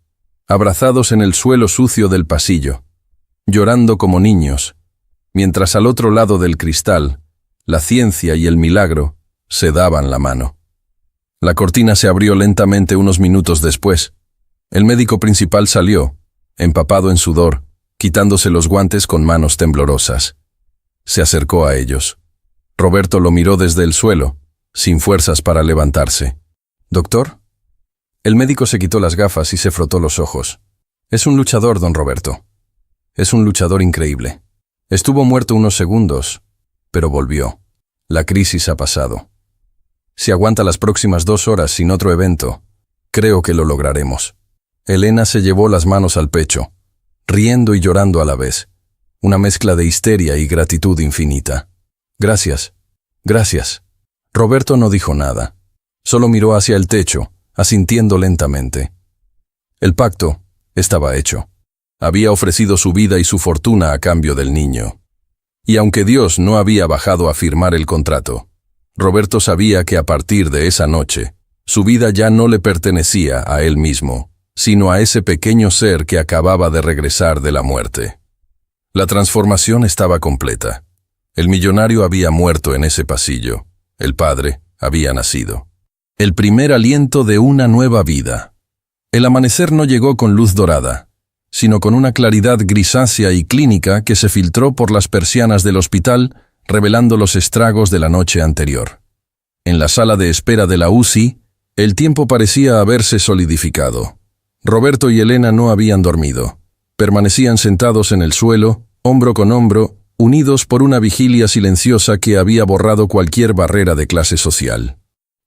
abrazados en el suelo sucio del pasillo, llorando como niños, mientras al otro lado del cristal, la ciencia y el milagro se daban la mano. La cortina se abrió lentamente unos minutos después. El médico principal salió, empapado en sudor, quitándose los guantes con manos temblorosas. Se acercó a ellos. Roberto lo miró desde el suelo, sin fuerzas para levantarse. «¿Doctor?». El médico se quitó las gafas y se frotó los ojos. «Es un luchador, don Roberto. Es un luchador increíble. Estuvo muerto unos segundos, pero volvió. La crisis ha pasado. Si aguanta las próximas 2 horas sin otro evento, creo que lo lograremos». Elena se llevó las manos al pecho, riendo y llorando a la vez, una mezcla de histeria y gratitud infinita. «Gracias, gracias». Roberto no dijo nada, solo miró hacia el techo, asintiendo lentamente. El pacto estaba hecho. Había ofrecido su vida y su fortuna a cambio del niño. Y aunque Dios no había bajado a firmar el contrato, Roberto sabía que a partir de esa noche, Su vida ya no le pertenecía a él mismo, sino a ese pequeño ser que acababa de regresar de la muerte. La transformación estaba completa. El millonario había muerto en ese pasillo. El padre había nacido. El primer aliento de una nueva vida. El amanecer no llegó con luz dorada, sino con una claridad grisácea y clínica que se filtró por las persianas del hospital, revelando los estragos de la noche anterior. En la sala de espera de la UCI, el tiempo parecía haberse solidificado. Roberto y Elena no habían dormido. Permanecían sentados en el suelo, hombro con hombro, unidos por una vigilia silenciosa que había borrado cualquier barrera de clase social.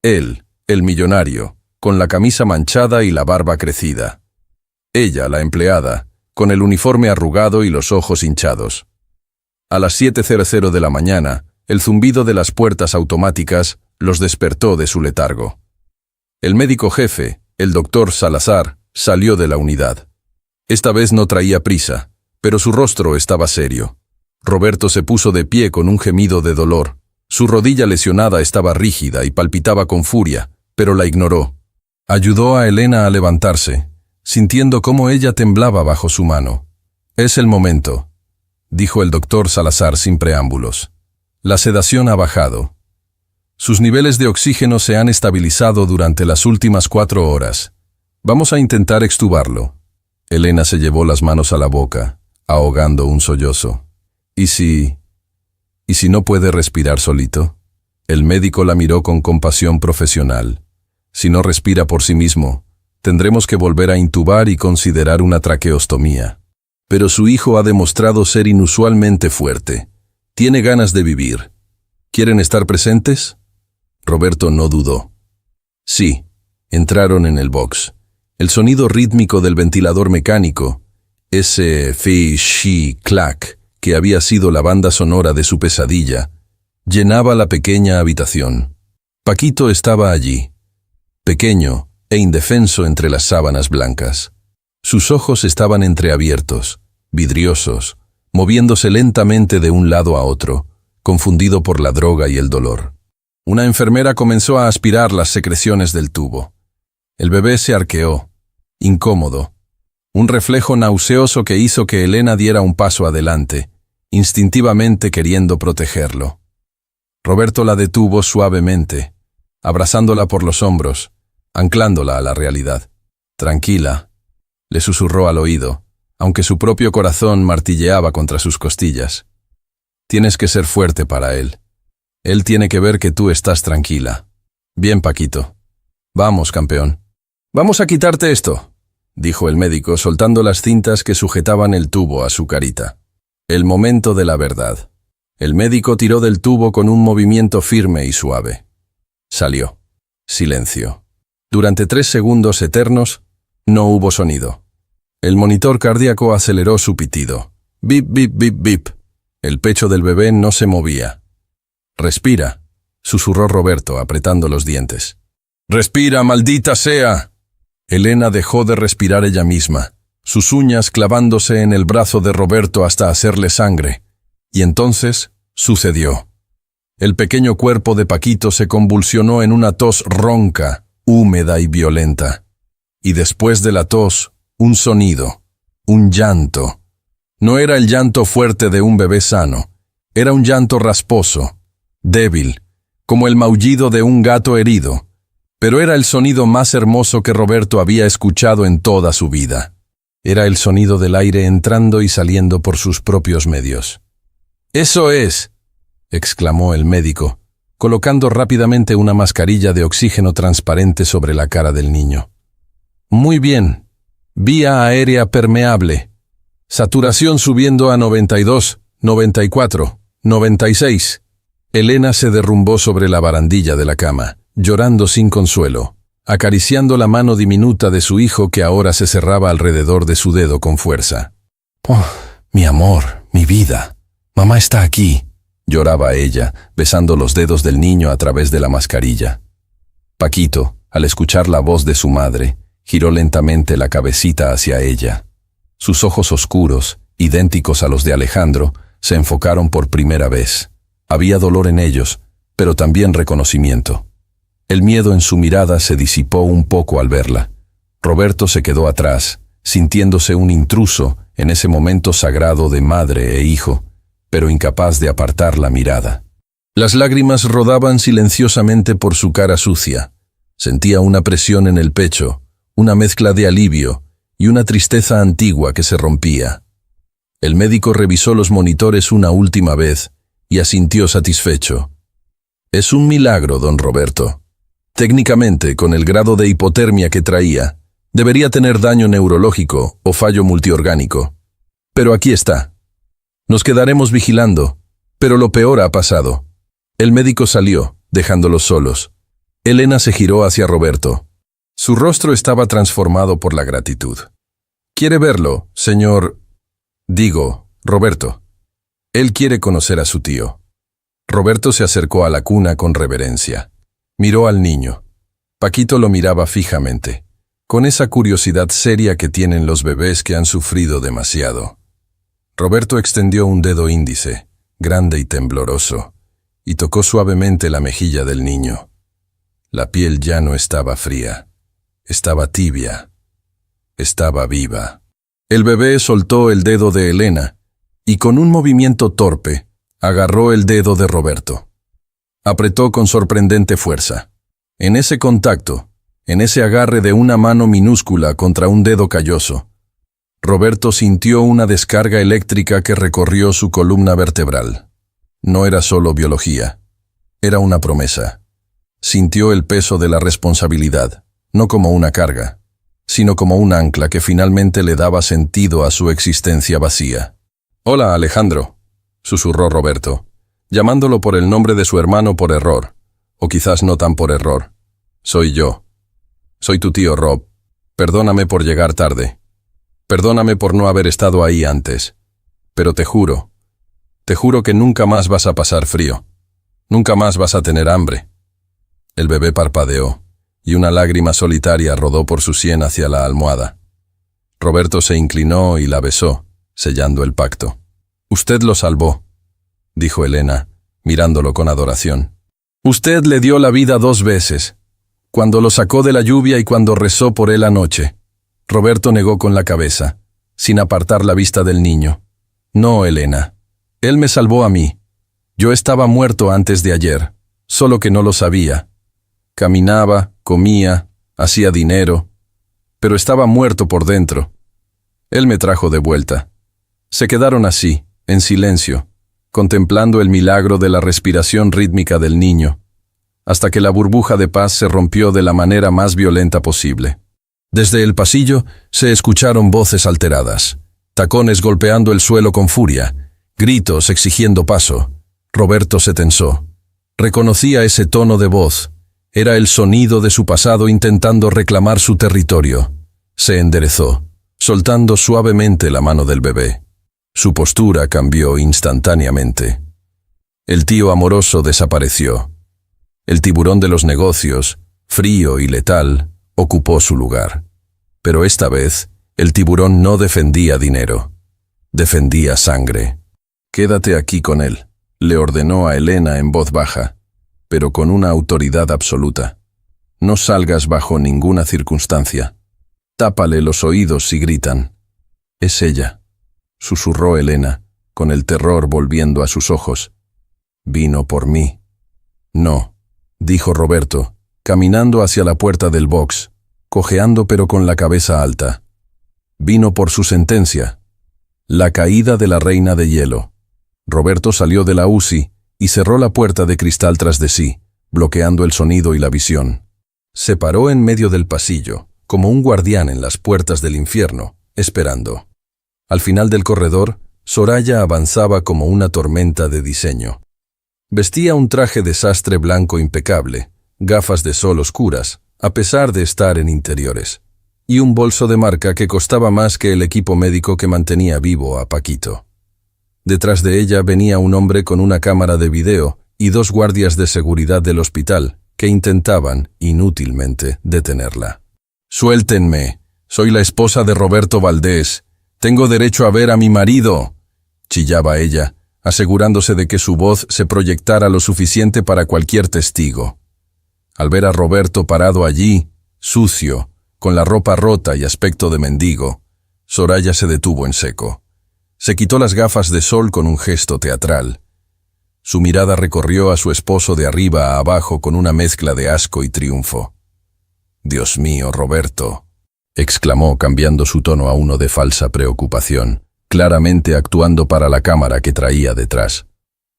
Él, el millonario, con la camisa manchada y la barba crecida. Ella, la empleada, con el uniforme arrugado y los ojos hinchados. A las 7:00 de la mañana, el zumbido de las puertas automáticas los despertó de su letargo. El médico jefe, el doctor Salazar, salió de la unidad. Esta vez no traía prisa, pero su rostro estaba serio. Roberto se puso de pie con un gemido de dolor. Su rodilla lesionada estaba rígida y palpitaba con furia, pero la ignoró. Ayudó a Elena a levantarse, sintiendo cómo ella temblaba bajo su mano. «Es el momento», dijo el doctor Salazar sin preámbulos. «La sedación ha bajado. Sus niveles de oxígeno se han estabilizado durante las últimas 4 horas. Vamos a intentar extubarlo». Elena se llevó las manos a la boca, ahogando un sollozo. ¿Y si no puede respirar solito? El médico la miró con compasión profesional. Si no respira por sí mismo, tendremos que volver a intubar y considerar una traqueostomía. Pero su hijo ha demostrado ser inusualmente fuerte. Tiene ganas de vivir. ¿Quieren estar presentes? Roberto no dudó. Sí, entraron en el box. El sonido rítmico del ventilador mecánico, ese fi-shi-clac, que había sido la banda sonora de su pesadilla, llenaba la pequeña habitación. Paquito estaba allí, pequeño e indefenso entre las sábanas blancas. Sus ojos estaban entreabiertos, vidriosos, moviéndose lentamente de un lado a otro, confundido por la droga y el dolor. Una enfermera comenzó a aspirar las secreciones del tubo. El bebé se arqueó, incómodo. Un reflejo nauseoso que hizo que Elena diera un paso adelante, instintivamente queriendo protegerlo. Roberto la detuvo suavemente, abrazándola por los hombros, anclándola a la realidad. «Tranquila», le susurró al oído, aunque su propio corazón martilleaba contra sus costillas. «Tienes que ser fuerte para él. Él tiene que ver que tú estás tranquila. Bien, Paquito. Vamos, campeón». «Vamos a quitarte esto», dijo el médico, soltando las cintas que sujetaban el tubo a su carita. El momento de la verdad. El médico tiró del tubo con un movimiento firme y suave. Salió. Silencio. Durante 3 segundos eternos, no hubo sonido. El monitor cardíaco aceleró su pitido. Bip, bip, bip, bip. El pecho del bebé no se movía. «Respira», susurró Roberto, apretando los dientes. «Respira, maldita sea». Elena dejó de respirar ella misma, sus uñas clavándose en el brazo de Roberto hasta hacerle sangre. Y entonces sucedió. El pequeño cuerpo de Paquito se convulsionó en una tos ronca, húmeda y violenta. Y después de la tos, un sonido, un llanto. No era el llanto fuerte de un bebé sano, era un llanto rasposo, débil, como el maullido de un gato herido. Pero era el sonido más hermoso que Roberto había escuchado en toda su vida. Era el sonido del aire entrando y saliendo por sus propios medios. «¡Eso es!», exclamó el médico, colocando rápidamente una mascarilla de oxígeno transparente sobre la cara del niño. «Muy bien. Vía aérea permeable. Saturación subiendo a 92, 94, 96. Elena se derrumbó sobre la barandilla de la cama, llorando sin consuelo, acariciando la mano diminuta de su hijo que ahora se cerraba alrededor de su dedo con fuerza. «Oh, mi amor, mi vida. Mamá está aquí», lloraba ella, besando los dedos del niño a través de la mascarilla. Paquito, al escuchar la voz de su madre, giró lentamente la cabecita hacia ella. Sus ojos oscuros, idénticos a los de Alejandro, se enfocaron por primera vez. Había dolor en ellos, pero también reconocimiento. El miedo en su mirada se disipó un poco al verla. Roberto se quedó atrás, sintiéndose un intruso en ese momento sagrado de madre e hijo, pero incapaz de apartar la mirada. Las lágrimas rodaban silenciosamente por su cara sucia. Sentía una presión en el pecho, una mezcla de alivio y una tristeza antigua que se rompía. El médico revisó los monitores una última vez y asintió satisfecho. «Es un milagro, don Roberto. Técnicamente, con el grado de hipotermia que traía, debería tener daño neurológico o fallo multiorgánico. Pero aquí está. Nos quedaremos vigilando, pero lo peor ha pasado». El médico salió, dejándolos solos. Elena se giró hacia Roberto. Su rostro estaba transformado por la gratitud. «¿Quiere verlo, señor...? Digo, Roberto. Él quiere conocer a su tío». Roberto se acercó a la cuna con reverencia. Miró al niño. Paquito lo miraba fijamente, con esa curiosidad seria que tienen los bebés que han sufrido demasiado. Roberto extendió un dedo índice, grande y tembloroso, y tocó suavemente la mejilla del niño. La piel ya no estaba fría, estaba tibia, estaba viva. El bebé soltó el dedo de Elena y con un movimiento torpe agarró el dedo de Roberto. Apretó con sorprendente fuerza. En ese contacto, en ese agarre de una mano minúscula contra un dedo calloso, Roberto sintió una descarga eléctrica que recorrió su columna vertebral. No era solo biología, era una promesa. Sintió el peso de la responsabilidad, no como una carga, sino como un ancla que finalmente le daba sentido a su existencia vacía. «Hola, Alejandro», susurró Roberto, llamándolo por el nombre de su hermano por error, o quizás no tan por error. «Soy yo. Soy tu tío Rob. Perdóname por llegar tarde. Perdóname por no haber estado ahí antes. Pero te juro que nunca más vas a pasar frío. Nunca más vas a tener hambre». El bebé parpadeó, y una lágrima solitaria rodó por su sien hacia la almohada. Roberto se inclinó y la besó, sellando el pacto. «Usted lo salvó», dijo Elena, mirándolo con adoración. «Usted le dio la vida 2 veces, cuando lo sacó de la lluvia y cuando rezó por él anoche». Roberto negó con la cabeza, sin apartar la vista del niño. «No, Elena. Él me salvó a mí. Yo estaba muerto antes de ayer, solo que no lo sabía. Caminaba, comía, hacía dinero, pero estaba muerto por dentro. Él me trajo de vuelta». Se quedaron así, en silencio, contemplando el milagro de la respiración rítmica del niño, hasta que la burbuja de paz se rompió de la manera más violenta posible. Desde el pasillo se escucharon voces alteradas, tacones golpeando el suelo con furia, gritos exigiendo paso. Roberto se tensó. Reconocía ese tono de voz. Era el sonido de su pasado intentando reclamar su territorio. Se enderezó, soltando suavemente la mano del bebé. Su postura cambió instantáneamente. El tío amoroso desapareció. El tiburón de los negocios, frío y letal, ocupó su lugar. Pero esta vez, el tiburón no defendía dinero. Defendía sangre. «Quédate aquí con él», le ordenó a Elena en voz baja, pero con una autoridad absoluta. «No salgas bajo ninguna circunstancia. Tápale los oídos si gritan». «Es ella», susurró Elena, con el terror volviendo a sus ojos. «Vino por mí». «No», dijo Roberto, caminando hacia la puerta del box, cojeando pero con la cabeza alta. «Vino por su sentencia. La caída de la reina de hielo». Roberto salió de la UCI y cerró la puerta de cristal tras de sí, bloqueando el sonido y la visión. Se paró en medio del pasillo, como un guardián en las puertas del infierno, esperando. Al final del corredor, Soraya avanzaba como una tormenta de diseño. Vestía un traje de sastre blanco impecable, gafas de sol oscuras, a pesar de estar en interiores, y un bolso de marca que costaba más que el equipo médico que mantenía vivo a Paquito. Detrás de ella venía un hombre con una cámara de video y 2 guardias de seguridad del hospital que intentaban, inútilmente, detenerla. «Suéltenme. Soy la esposa de Roberto Valdés. Tengo derecho a ver a mi marido», chillaba ella, asegurándose de que su voz se proyectara lo suficiente para cualquier testigo. Al ver a Roberto parado allí, sucio, con la ropa rota y aspecto de mendigo, Soraya se detuvo en seco. Se quitó las gafas de sol con un gesto teatral. Su mirada recorrió a su esposo de arriba a abajo con una mezcla de asco y triunfo. «Dios mío, Roberto», exclamó cambiando su tono a uno de falsa preocupación, claramente actuando para la cámara que traía detrás.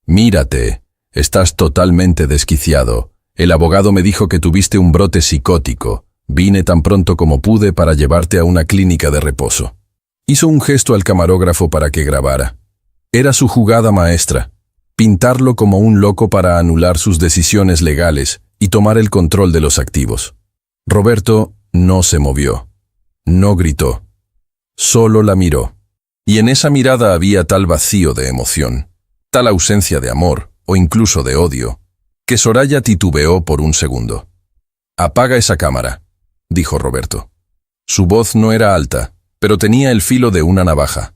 «Mírate, estás totalmente desquiciado. El abogado me dijo que tuviste un brote psicótico. Vine tan pronto como pude para llevarte a una clínica de reposo». Hizo un gesto al camarógrafo para que grabara. Era su jugada maestra, pintarlo como un loco para anular sus decisiones legales y tomar el control de los activos. Roberto no se movió, no gritó, solo la miró. Y en esa mirada había tal vacío de emoción, tal ausencia de amor o incluso de odio, que Soraya titubeó por un segundo. «Apaga esa cámara», dijo Roberto. Su voz no era alta, pero tenía el filo de una navaja.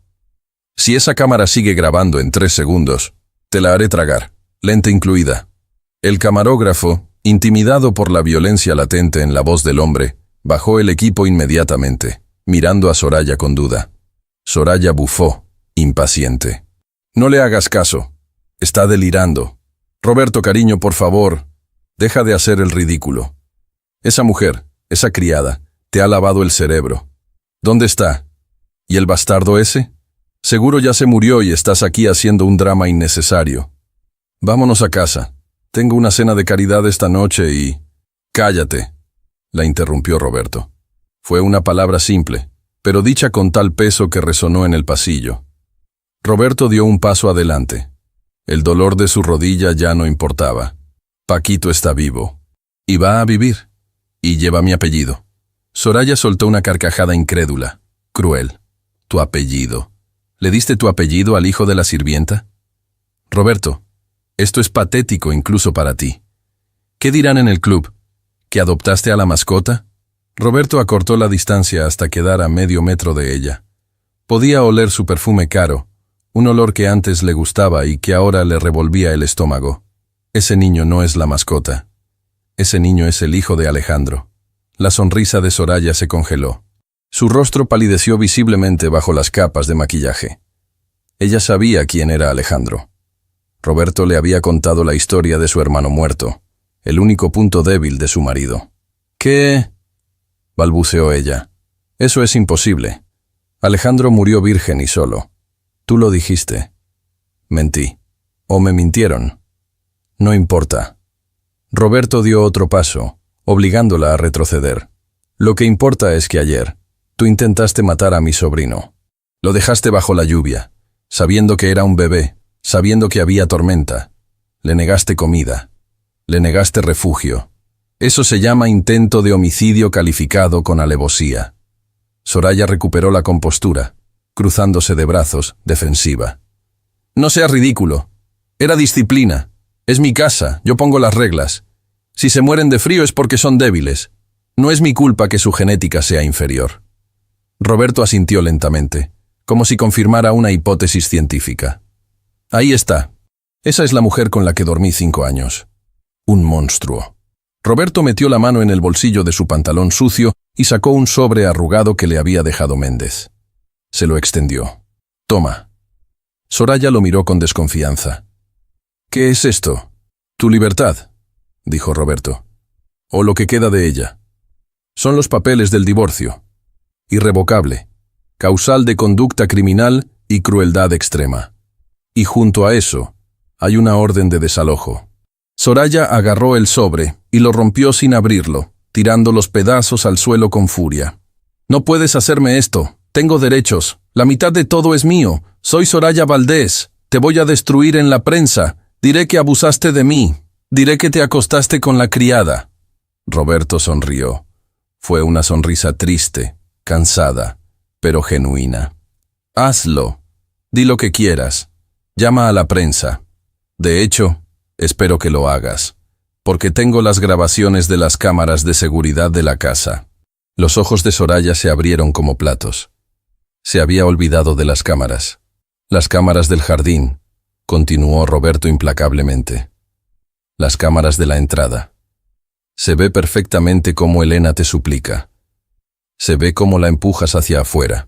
«Si esa cámara sigue grabando en 3 segundos, te la haré tragar, lente incluida». El camarógrafo, intimidado por la violencia latente en la voz del hombre, bajó el equipo inmediatamente, mirando a Soraya con duda. Soraya bufó, impaciente. «No le hagas caso. Está delirando. Roberto, cariño, por favor, deja de hacer el ridículo. Esa mujer, esa criada, te ha lavado el cerebro. ¿Dónde está? ¿Y el bastardo ese? Seguro ya se murió y estás aquí haciendo un drama innecesario. Vámonos a casa. Tengo una cena de caridad esta noche y...» «Cállate», la interrumpió Roberto. Fue una palabra simple, pero dicha con tal peso que resonó en el pasillo. Roberto dio un paso adelante. El dolor de su rodilla ya no importaba. Paquito está vivo. Y va a vivir. Y lleva mi apellido. Soraya soltó una carcajada incrédula, cruel. «¿Tu apellido? ¿Le diste tu apellido al hijo de la sirvienta?» «Roberto, esto es patético incluso para ti. ¿Qué dirán en el club? ¿Que adoptaste a la mascota?» Roberto acortó la distancia hasta quedar a medio metro de ella. Podía oler su perfume caro, un olor que antes le gustaba y que ahora le revolvía el estómago. Ese niño no es la mascota. Ese niño es el hijo de Alejandro. La sonrisa de Soraya se congeló. Su rostro palideció visiblemente bajo las capas de maquillaje. Ella sabía quién era Alejandro. Roberto le había contado la historia de su hermano muerto, el único punto débil de su marido. «¿Qué?», balbuceó ella. «Eso es imposible. Alejandro murió virgen y solo. Tú lo dijiste». «Mentí. O me mintieron». «No importa». Roberto dio otro paso, obligándola a retroceder. «Lo que importa es que ayer tú intentaste matar a mi sobrino. Lo dejaste bajo la lluvia, sabiendo que era un bebé, sabiendo que había tormenta. Le negaste comida. Le negaste refugio. Eso se llama intento de homicidio calificado con alevosía». Soraya recuperó la compostura, cruzándose de brazos, defensiva. «No seas ridículo. Era disciplina. Es mi casa, yo pongo las reglas. Si se mueren de frío es porque son débiles. No es mi culpa que su genética sea inferior». Roberto asintió lentamente, como si confirmara una hipótesis científica. «Ahí está. Esa es la mujer con la que dormí 5 años. Un monstruo». Roberto metió la mano en el bolsillo de su pantalón sucio y sacó un sobre arrugado que le había dejado Méndez. Se lo extendió. «Toma». Soraya lo miró con desconfianza. «¿Qué es esto?» «Tu libertad», dijo Roberto. «O lo que queda de ella. Son los papeles del divorcio. Irrevocable, causal de conducta criminal y crueldad extrema. Y junto a eso, hay una orden de desalojo». Soraya agarró el sobre y lo rompió sin abrirlo, tirando los pedazos al suelo con furia. «No puedes hacerme esto. Tengo derechos. La mitad de todo es mío. Soy Soraya Valdés. Te voy a destruir en la prensa. Diré que abusaste de mí. Diré que te acostaste con la criada». Roberto sonrió. Fue una sonrisa triste, cansada, pero genuina. «Hazlo. Di lo que quieras. Llama a la prensa. De hecho, espero que lo hagas, porque tengo las grabaciones de las cámaras de seguridad de la casa». Los ojos de Soraya se abrieron como platos. Se había olvidado de las cámaras. «Las cámaras del jardín», continuó Roberto implacablemente. «Las cámaras de la entrada. Se ve perfectamente cómo Elena te suplica. Se ve cómo la empujas hacia afuera.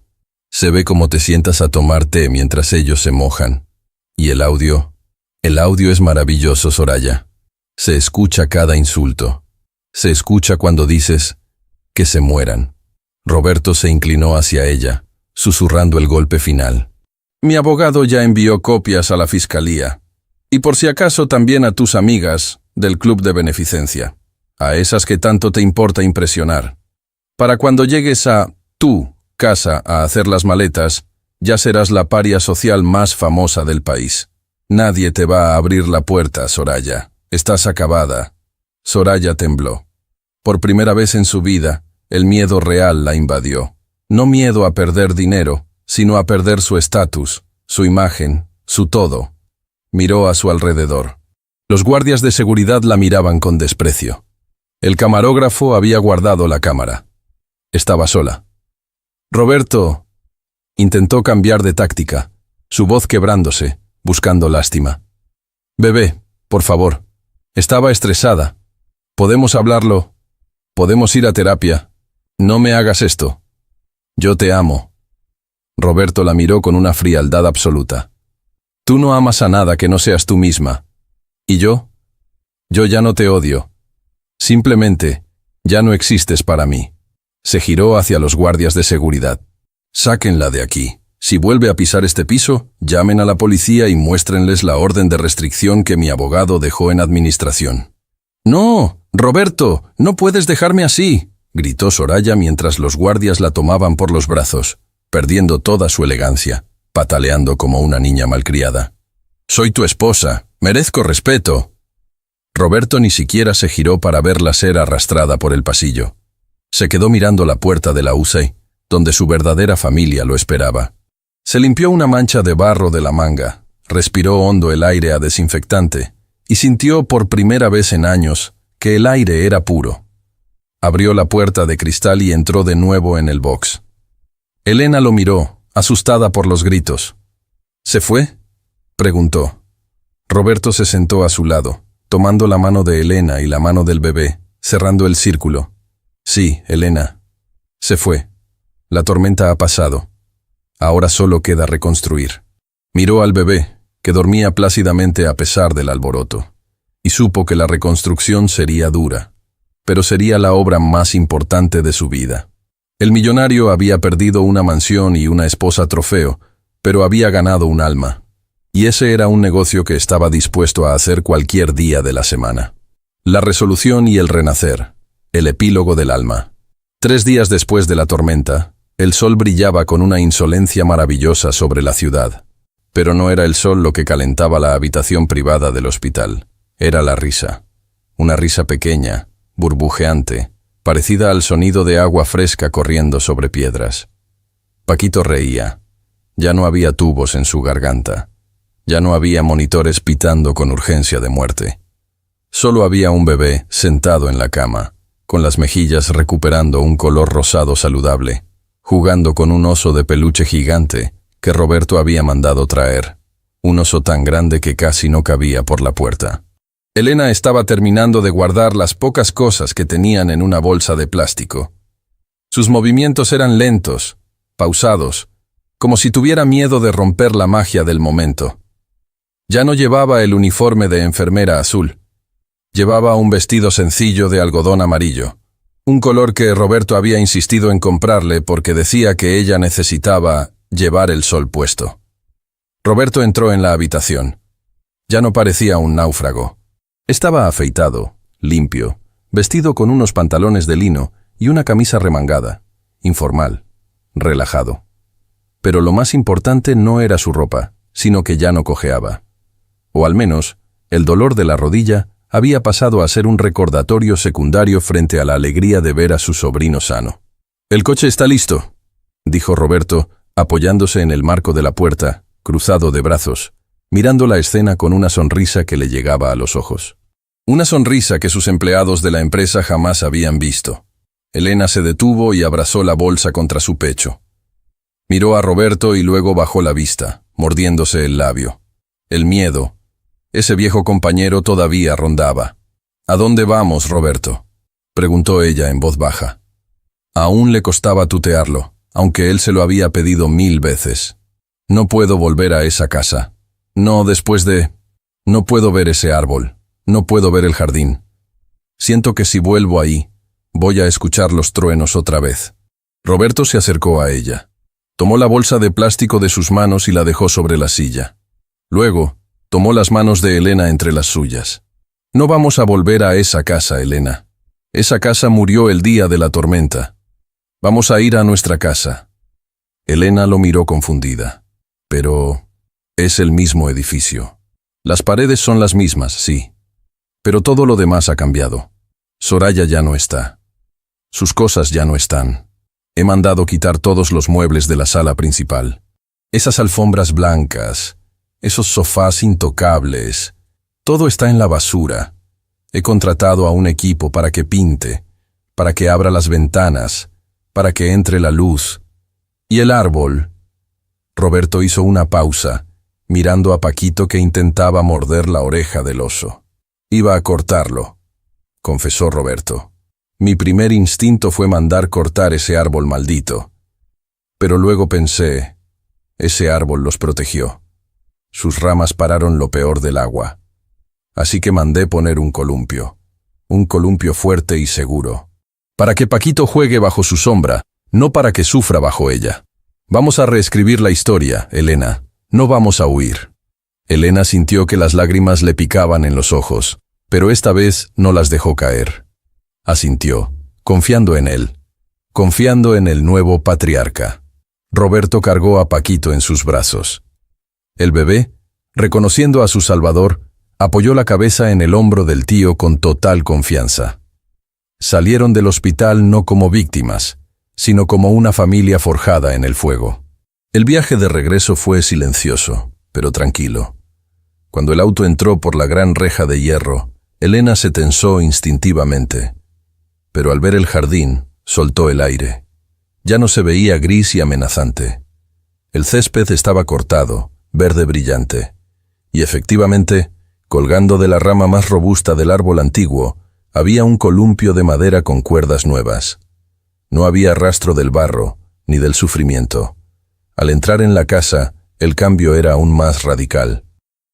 Se ve cómo te sientas a tomar té mientras ellos se mojan. Y el audio es maravilloso, Soraya. Se escucha cada insulto. Se escucha cuando dices que se mueran. Roberto se inclinó hacia ella, susurrando el golpe final. Mi abogado ya envió copias a la fiscalía. Y por si acaso también a tus amigas del club de beneficencia. A esas que tanto te importa impresionar. Para cuando llegues a tu casa a hacer las maletas, ya serás la paria social más famosa del país. Nadie te va a abrir la puerta, Soraya. Estás acabada. Soraya tembló. Por primera vez en su vida, el miedo real la invadió. No miedo a perder dinero, sino a perder su estatus, su imagen, su todo. Miró a su alrededor. Los guardias de seguridad la miraban con desprecio. El camarógrafo había guardado la cámara. Estaba sola. Roberto intentó cambiar de táctica, su voz quebrándose, buscando lástima. Bebé, por favor. Estaba estresada. Podemos hablarlo. Podemos ir a terapia. No me hagas esto. Yo te amo. Roberto la miró con una frialdad absoluta. Tú no amas a nada que no seas tú misma. ¿Y yo? Yo ya no te odio. Simplemente, ya no existes para mí. Se giró hacia los guardias de seguridad. Sáquenla de aquí. Si vuelve a pisar este piso, llamen a la policía y muéstrenles la orden de restricción que mi abogado dejó en administración. ¡No! ¡Roberto! ¡No puedes dejarme así!, gritó Soraya mientras los guardias la tomaban por los brazos, perdiendo toda su elegancia, pataleando como una niña malcriada. «Soy tu esposa. Merezco respeto». Roberto ni siquiera se giró para verla ser arrastrada por el pasillo. Se quedó mirando la puerta de la UCI, donde su verdadera familia lo esperaba. Se limpió una mancha de barro de la manga, respiró hondo el aire a desinfectante y sintió por primera vez en años que el aire era puro. Abrió la puerta de cristal y entró de nuevo en el box. Elena lo miró, asustada por los gritos. ¿Se fue?, preguntó. Roberto se sentó a su lado, tomando la mano de Elena y la mano del bebé, cerrando el círculo. Sí, Elena. Se fue. La tormenta ha pasado. Ahora solo queda reconstruir. Miró al bebé, que dormía plácidamente a pesar del alboroto, y supo que la reconstrucción sería dura, pero sería la obra más importante de su vida. El millonario había perdido una mansión y una esposa trofeo, pero había ganado un alma. Y ese era un negocio que estaba dispuesto a hacer cualquier día de la semana. La resolución y el renacer, el epílogo del alma. 3 días después de la tormenta, el sol brillaba con una insolencia maravillosa sobre la ciudad. Pero no era el sol lo que calentaba la habitación privada del hospital. Era la risa. Una risa pequeña, burbujeante, parecida al sonido de agua fresca corriendo sobre piedras. Paquito reía. Ya no había tubos en su garganta. Ya no había monitores pitando con urgencia de muerte. Solo había un bebé sentado en la cama, con las mejillas recuperando un color rosado saludable, jugando con un oso de peluche gigante que Roberto había mandado traer, un oso tan grande que casi no cabía por la puerta. Elena estaba terminando de guardar las pocas cosas que tenían en una bolsa de plástico. Sus movimientos eran lentos, pausados, como si tuviera miedo de romper la magia del momento. Ya no llevaba el uniforme de enfermera azul. Llevaba un vestido sencillo de algodón amarillo, un color que Roberto había insistido en comprarle porque decía que ella necesitaba llevar el sol puesto. Roberto entró en la habitación. Ya no parecía un náufrago. Estaba afeitado, limpio, vestido con unos pantalones de lino y una camisa remangada, informal, relajado. Pero lo más importante no era su ropa, sino que ya no cojeaba. O al menos, el dolor de la rodilla había pasado a ser un recordatorio secundario frente a la alegría de ver a su sobrino sano. «El coche está listo», dijo Roberto, apoyándose en el marco de la puerta, cruzado de brazos, mirando la escena con una sonrisa que le llegaba a los ojos. Una sonrisa que sus empleados de la empresa jamás habían visto. Elena se detuvo y abrazó la bolsa contra su pecho. Miró a Roberto y luego bajó la vista, mordiéndose el labio. El miedo. Ese viejo compañero todavía rondaba. «¿A dónde vamos, Roberto?», preguntó ella en voz baja. Aún le costaba tutearlo, aunque él se lo había pedido 1000 veces. No puedo volver a esa casa. No después de... No puedo ver ese árbol. No puedo ver el jardín. Siento que si vuelvo ahí, voy a escuchar los truenos otra vez. Roberto se acercó a ella. Tomó la bolsa de plástico de sus manos y la dejó sobre la silla. Luego, tomó las manos de Elena entre las suyas. No vamos a volver a esa casa, Elena. Esa casa murió el día de la tormenta. Vamos a ir a nuestra casa. Elena lo miró confundida. Pero es el mismo edificio. Las paredes son las mismas, sí. Pero todo lo demás ha cambiado. Soraya ya no está. Sus cosas ya no están. He mandado quitar todos los muebles de la sala principal. Esas alfombras blancas, esos sofás intocables, todo está en la basura. He contratado a un equipo para que pinte, para que abra las ventanas, para que entre la luz. Y el árbol. Roberto hizo una pausa, mirando a Paquito que intentaba morder la oreja del oso. Iba a cortarlo, confesó Roberto. Mi primer instinto fue mandar cortar ese árbol maldito. Pero luego pensé, ese árbol los protegió. Sus ramas pararon lo peor del agua. Así que mandé poner un columpio fuerte y seguro, para que Paquito juegue bajo su sombra, no para que sufra bajo ella. Vamos a reescribir la historia, Elena. No vamos a huir. Elena sintió que las lágrimas le picaban en los ojos, pero esta vez no las dejó caer. Asintió, confiando en él, confiando en el nuevo patriarca. Roberto cargó a Paquito en sus brazos. El bebé, reconociendo a su salvador, apoyó la cabeza en el hombro del tío con total confianza. Salieron del hospital no como víctimas, sino como una familia forjada en el fuego. El viaje de regreso fue silencioso, pero tranquilo. Cuando el auto entró por la gran reja de hierro, Elena se tensó instintivamente. Pero al ver el jardín, soltó el aire. Ya no se veía gris y amenazante. El césped estaba cortado, verde brillante. Y efectivamente, colgando de la rama más robusta del árbol antiguo, había un columpio de madera con cuerdas nuevas. No había rastro del barro, ni del sufrimiento. Al entrar en la casa, el cambio era aún más radical.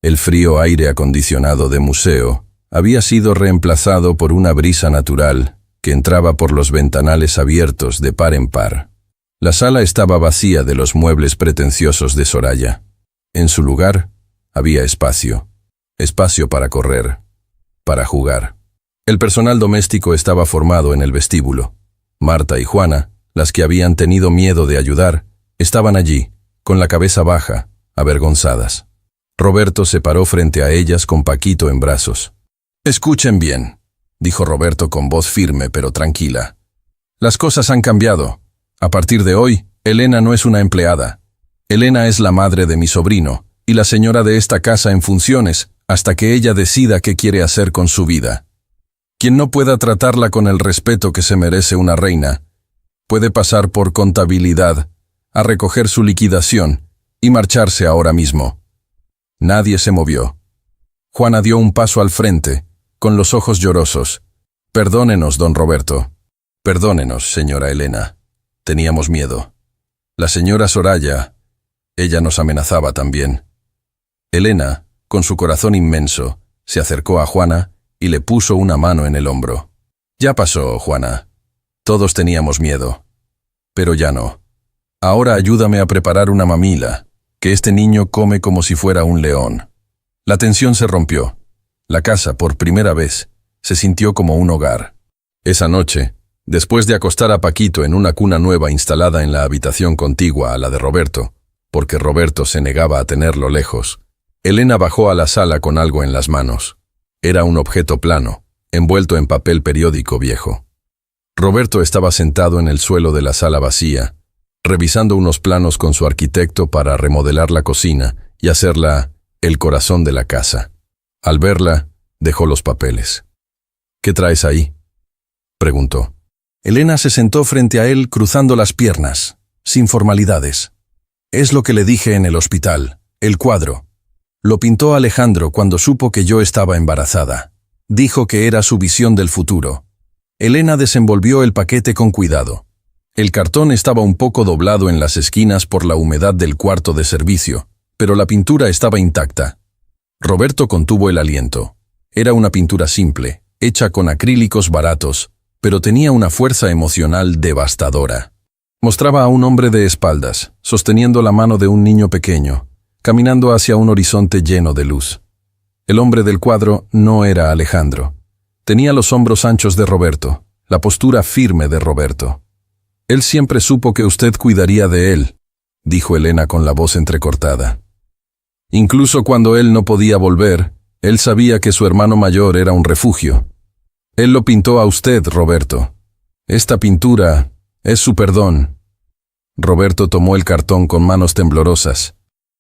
El frío aire acondicionado de museo había sido reemplazado por una brisa natural que entraba por los ventanales abiertos de par en par. La sala estaba vacía de los muebles pretenciosos de Soraya. En su lugar, había espacio. Espacio para correr, para jugar. El personal doméstico estaba formado en el vestíbulo. Marta y Juana, las que habían tenido miedo de ayudar, estaban allí, con la cabeza baja, avergonzadas. Roberto se paró frente a ellas con Paquito en brazos. «Escuchen bien», dijo Roberto con voz firme pero tranquila. «Las cosas han cambiado. A partir de hoy, Elena no es una empleada. Elena es la madre de mi sobrino y la señora de esta casa en funciones hasta que ella decida qué quiere hacer con su vida. Quien no pueda tratarla con el respeto que se merece una reina, puede pasar por contabilidad, a recoger su liquidación y marcharse ahora mismo». Nadie se movió. Juana dio un paso al frente, con los ojos llorosos. «Perdónenos, don Roberto. Perdónenos, señora Elena. Teníamos miedo. La señora Soraya, ella nos amenazaba también». Elena, con su corazón inmenso, se acercó a Juana y le puso una mano en el hombro. «Ya pasó, Juana. Todos teníamos miedo. Pero ya no. Ahora ayúdame a preparar una mamila, que este niño come como si fuera un león». La tensión se rompió. La casa, por primera vez, se sintió como un hogar. Esa noche, después de acostar a Paquito en una cuna nueva instalada en la habitación contigua a la de Roberto, porque Roberto se negaba a tenerlo lejos, Elena bajó a la sala con algo en las manos. Era un objeto plano, envuelto en papel periódico viejo. Roberto estaba sentado en el suelo de la sala vacía, revisando unos planos con su arquitecto para remodelar la cocina y hacerla el corazón de la casa. Al verla, dejó los papeles. «¿Qué traes ahí?», preguntó. Elena se sentó frente a él cruzando las piernas, sin formalidades. «Es lo que le dije en el hospital, el cuadro. Lo pintó Alejandro cuando supo que yo estaba embarazada. Dijo que era su visión del futuro. Elena desenvolvió el paquete con cuidado. El cartón estaba un poco doblado en las esquinas por la humedad del cuarto de servicio, pero la pintura estaba intacta. Roberto contuvo el aliento. Era una pintura simple, hecha con acrílicos baratos, pero tenía una fuerza emocional devastadora. Mostraba a un hombre de espaldas, sosteniendo la mano de un niño pequeño, caminando hacia un horizonte lleno de luz. El hombre del cuadro no era Alejandro. Tenía los hombros anchos de Roberto, la postura firme de Roberto. «Él siempre supo que usted cuidaría de él», dijo Elena con la voz entrecortada. «Incluso cuando él no podía volver, él sabía que su hermano mayor era un refugio. Él lo pintó a usted, Roberto. Esta pintura es su perdón». Roberto tomó el cartón con manos temblorosas.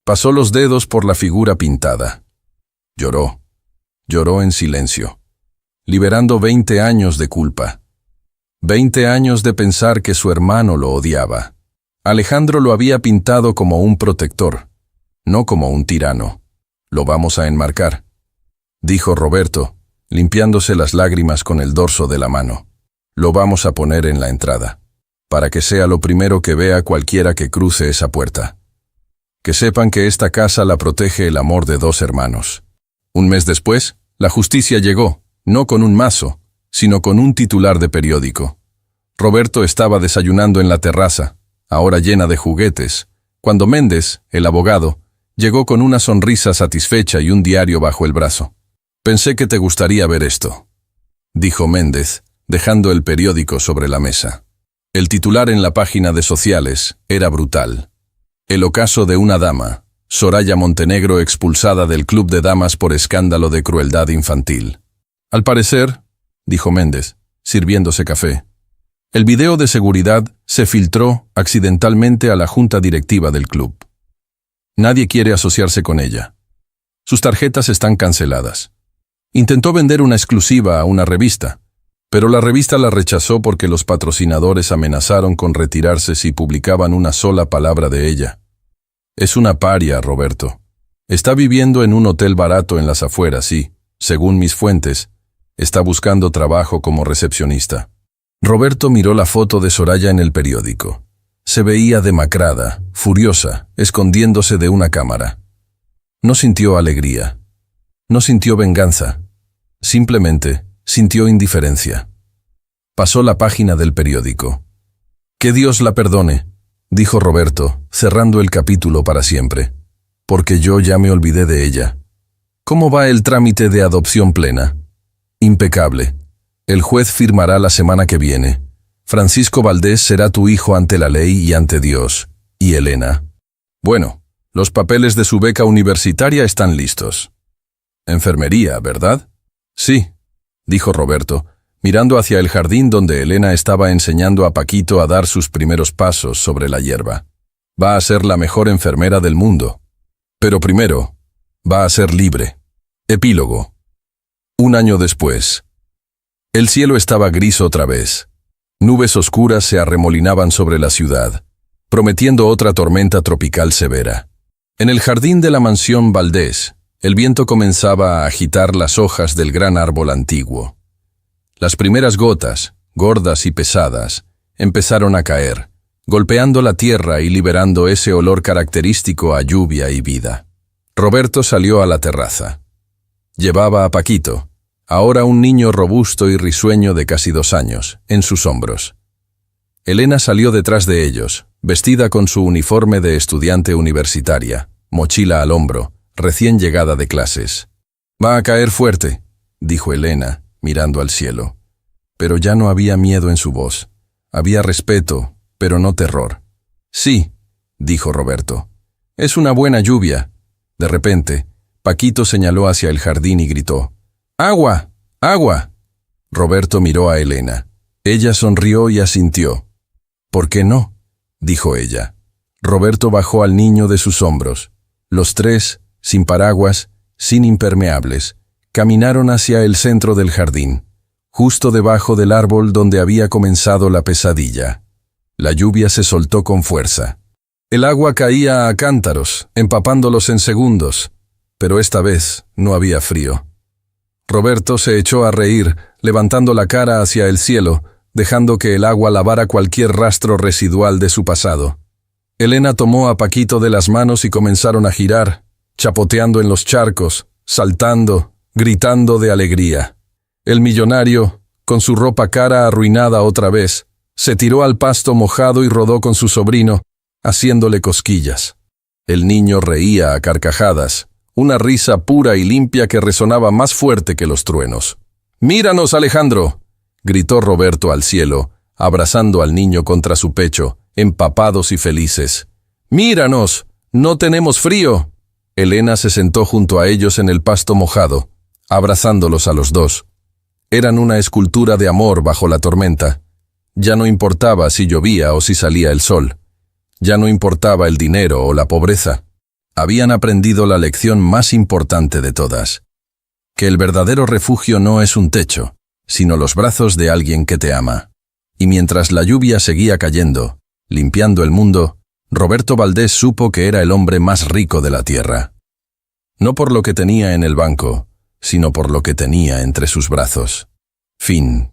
Pasó los dedos por la figura pintada. Lloró. Lloró en silencio, liberando 20 años de culpa. 20 años de pensar que su hermano lo odiaba. Alejandro lo había pintado como un protector, no como un tirano. «Lo vamos a enmarcar», dijo Roberto, limpiándose las lágrimas con el dorso de la mano. «Lo vamos a poner en la entrada, para que sea lo primero que vea cualquiera que cruce esa puerta. Que sepan que esta casa la protege el amor de dos hermanos». Un mes después, la justicia llegó, no con un mazo, sino con un titular de periódico. Roberto estaba desayunando en la terraza, ahora llena de juguetes, cuando Méndez, el abogado, llegó con una sonrisa satisfecha y un diario bajo el brazo. «Pensé que te gustaría ver esto», dijo Méndez, dejando el periódico sobre la mesa. El titular en la página de sociales era brutal. El ocaso de una dama, Soraya Montenegro, expulsada del club de damas por escándalo de crueldad infantil. «Al parecer», dijo Méndez, sirviéndose café, «el video de seguridad se filtró accidentalmente a la junta directiva del club. Nadie quiere asociarse con ella. Sus tarjetas están canceladas. Intentó vender una exclusiva a una revista, pero la revista la rechazó porque los patrocinadores amenazaron con retirarse si publicaban una sola palabra de ella. Es una paria, Roberto. Está viviendo en un hotel barato en las afueras y, según mis fuentes, está buscando trabajo como recepcionista». Roberto miró la foto de Soraya en el periódico. Se veía demacrada, furiosa, escondiéndose de una cámara. No sintió alegría. No sintió venganza. Simplemente sintió indiferencia. Pasó la página del periódico. «Que Dios la perdone», dijo Roberto, cerrando el capítulo para siempre, «porque yo ya me olvidé de ella». «¿Cómo va el trámite de adopción plena?» «Impecable. El juez firmará la semana que viene. Francisco Valdés será tu hijo ante la ley y ante Dios. ¿Y Elena?» «Bueno, los papeles de su beca universitaria están listos». «Enfermería, ¿verdad?» «Sí», dijo Roberto, mirando hacia el jardín donde Elena estaba enseñando a Paquito a dar sus primeros pasos sobre la hierba. «Va a ser la mejor enfermera del mundo. Pero primero, va a ser libre». Epílogo. 1 año después. El cielo estaba gris otra vez. Nubes oscuras se arremolinaban sobre la ciudad, prometiendo otra tormenta tropical severa. En el jardín de la mansión Valdés, el viento comenzaba a agitar las hojas del gran árbol antiguo. Las primeras gotas, gordas y pesadas, empezaron a caer, golpeando la tierra y liberando ese olor característico a lluvia y vida. Roberto salió a la terraza. Llevaba a Paquito, ahora un niño robusto y risueño de casi 2 años, en sus hombros. Elena salió detrás de ellos, vestida con su uniforme de estudiante universitaria, mochila al hombro, recién llegada de clases. «Va a caer fuerte», dijo Elena, mirando al cielo. Pero ya no había miedo en su voz. Había respeto, pero no terror. «Sí», dijo Roberto. «Es una buena lluvia». De repente, Paquito señaló hacia el jardín y gritó: «¡Agua! ¡Agua!». Roberto miró a Elena. Ella sonrió y asintió. «¿Por qué no?», dijo ella. Roberto bajó al niño de sus hombros. Los tres, sin paraguas, sin impermeables, caminaron hacia el centro del jardín, justo debajo del árbol donde había comenzado la pesadilla. La lluvia se soltó con fuerza. El agua caía a cántaros, empapándolos en segundos, pero esta vez no había frío. Roberto se echó a reír, levantando la cara hacia el cielo, dejando que el agua lavara cualquier rastro residual de su pasado. Elena tomó a Paquito de las manos y comenzaron a girar, chapoteando en los charcos, saltando, gritando de alegría. El millonario, con su ropa cara arruinada otra vez, se tiró al pasto mojado y rodó con su sobrino, haciéndole cosquillas. El niño reía a carcajadas, una risa pura y limpia que resonaba más fuerte que los truenos. «¡Míranos, Alejandro!», gritó Roberto al cielo, abrazando al niño contra su pecho, empapados y felices. «¡Míranos! ¡No tenemos frío!». Elena se sentó junto a ellos en el pasto mojado, abrazándolos a los dos. Eran una escultura de amor bajo la tormenta. Ya no importaba si llovía o si salía el sol. Ya no importaba el dinero o la pobreza. Habían aprendido la lección más importante de todas: que el verdadero refugio no es un techo, sino los brazos de alguien que te ama. Y mientras la lluvia seguía cayendo, limpiando el mundo, Roberto Valdés supo que era el hombre más rico de la tierra. No por lo que tenía en el banco, sino por lo que tenía entre sus brazos. Fin.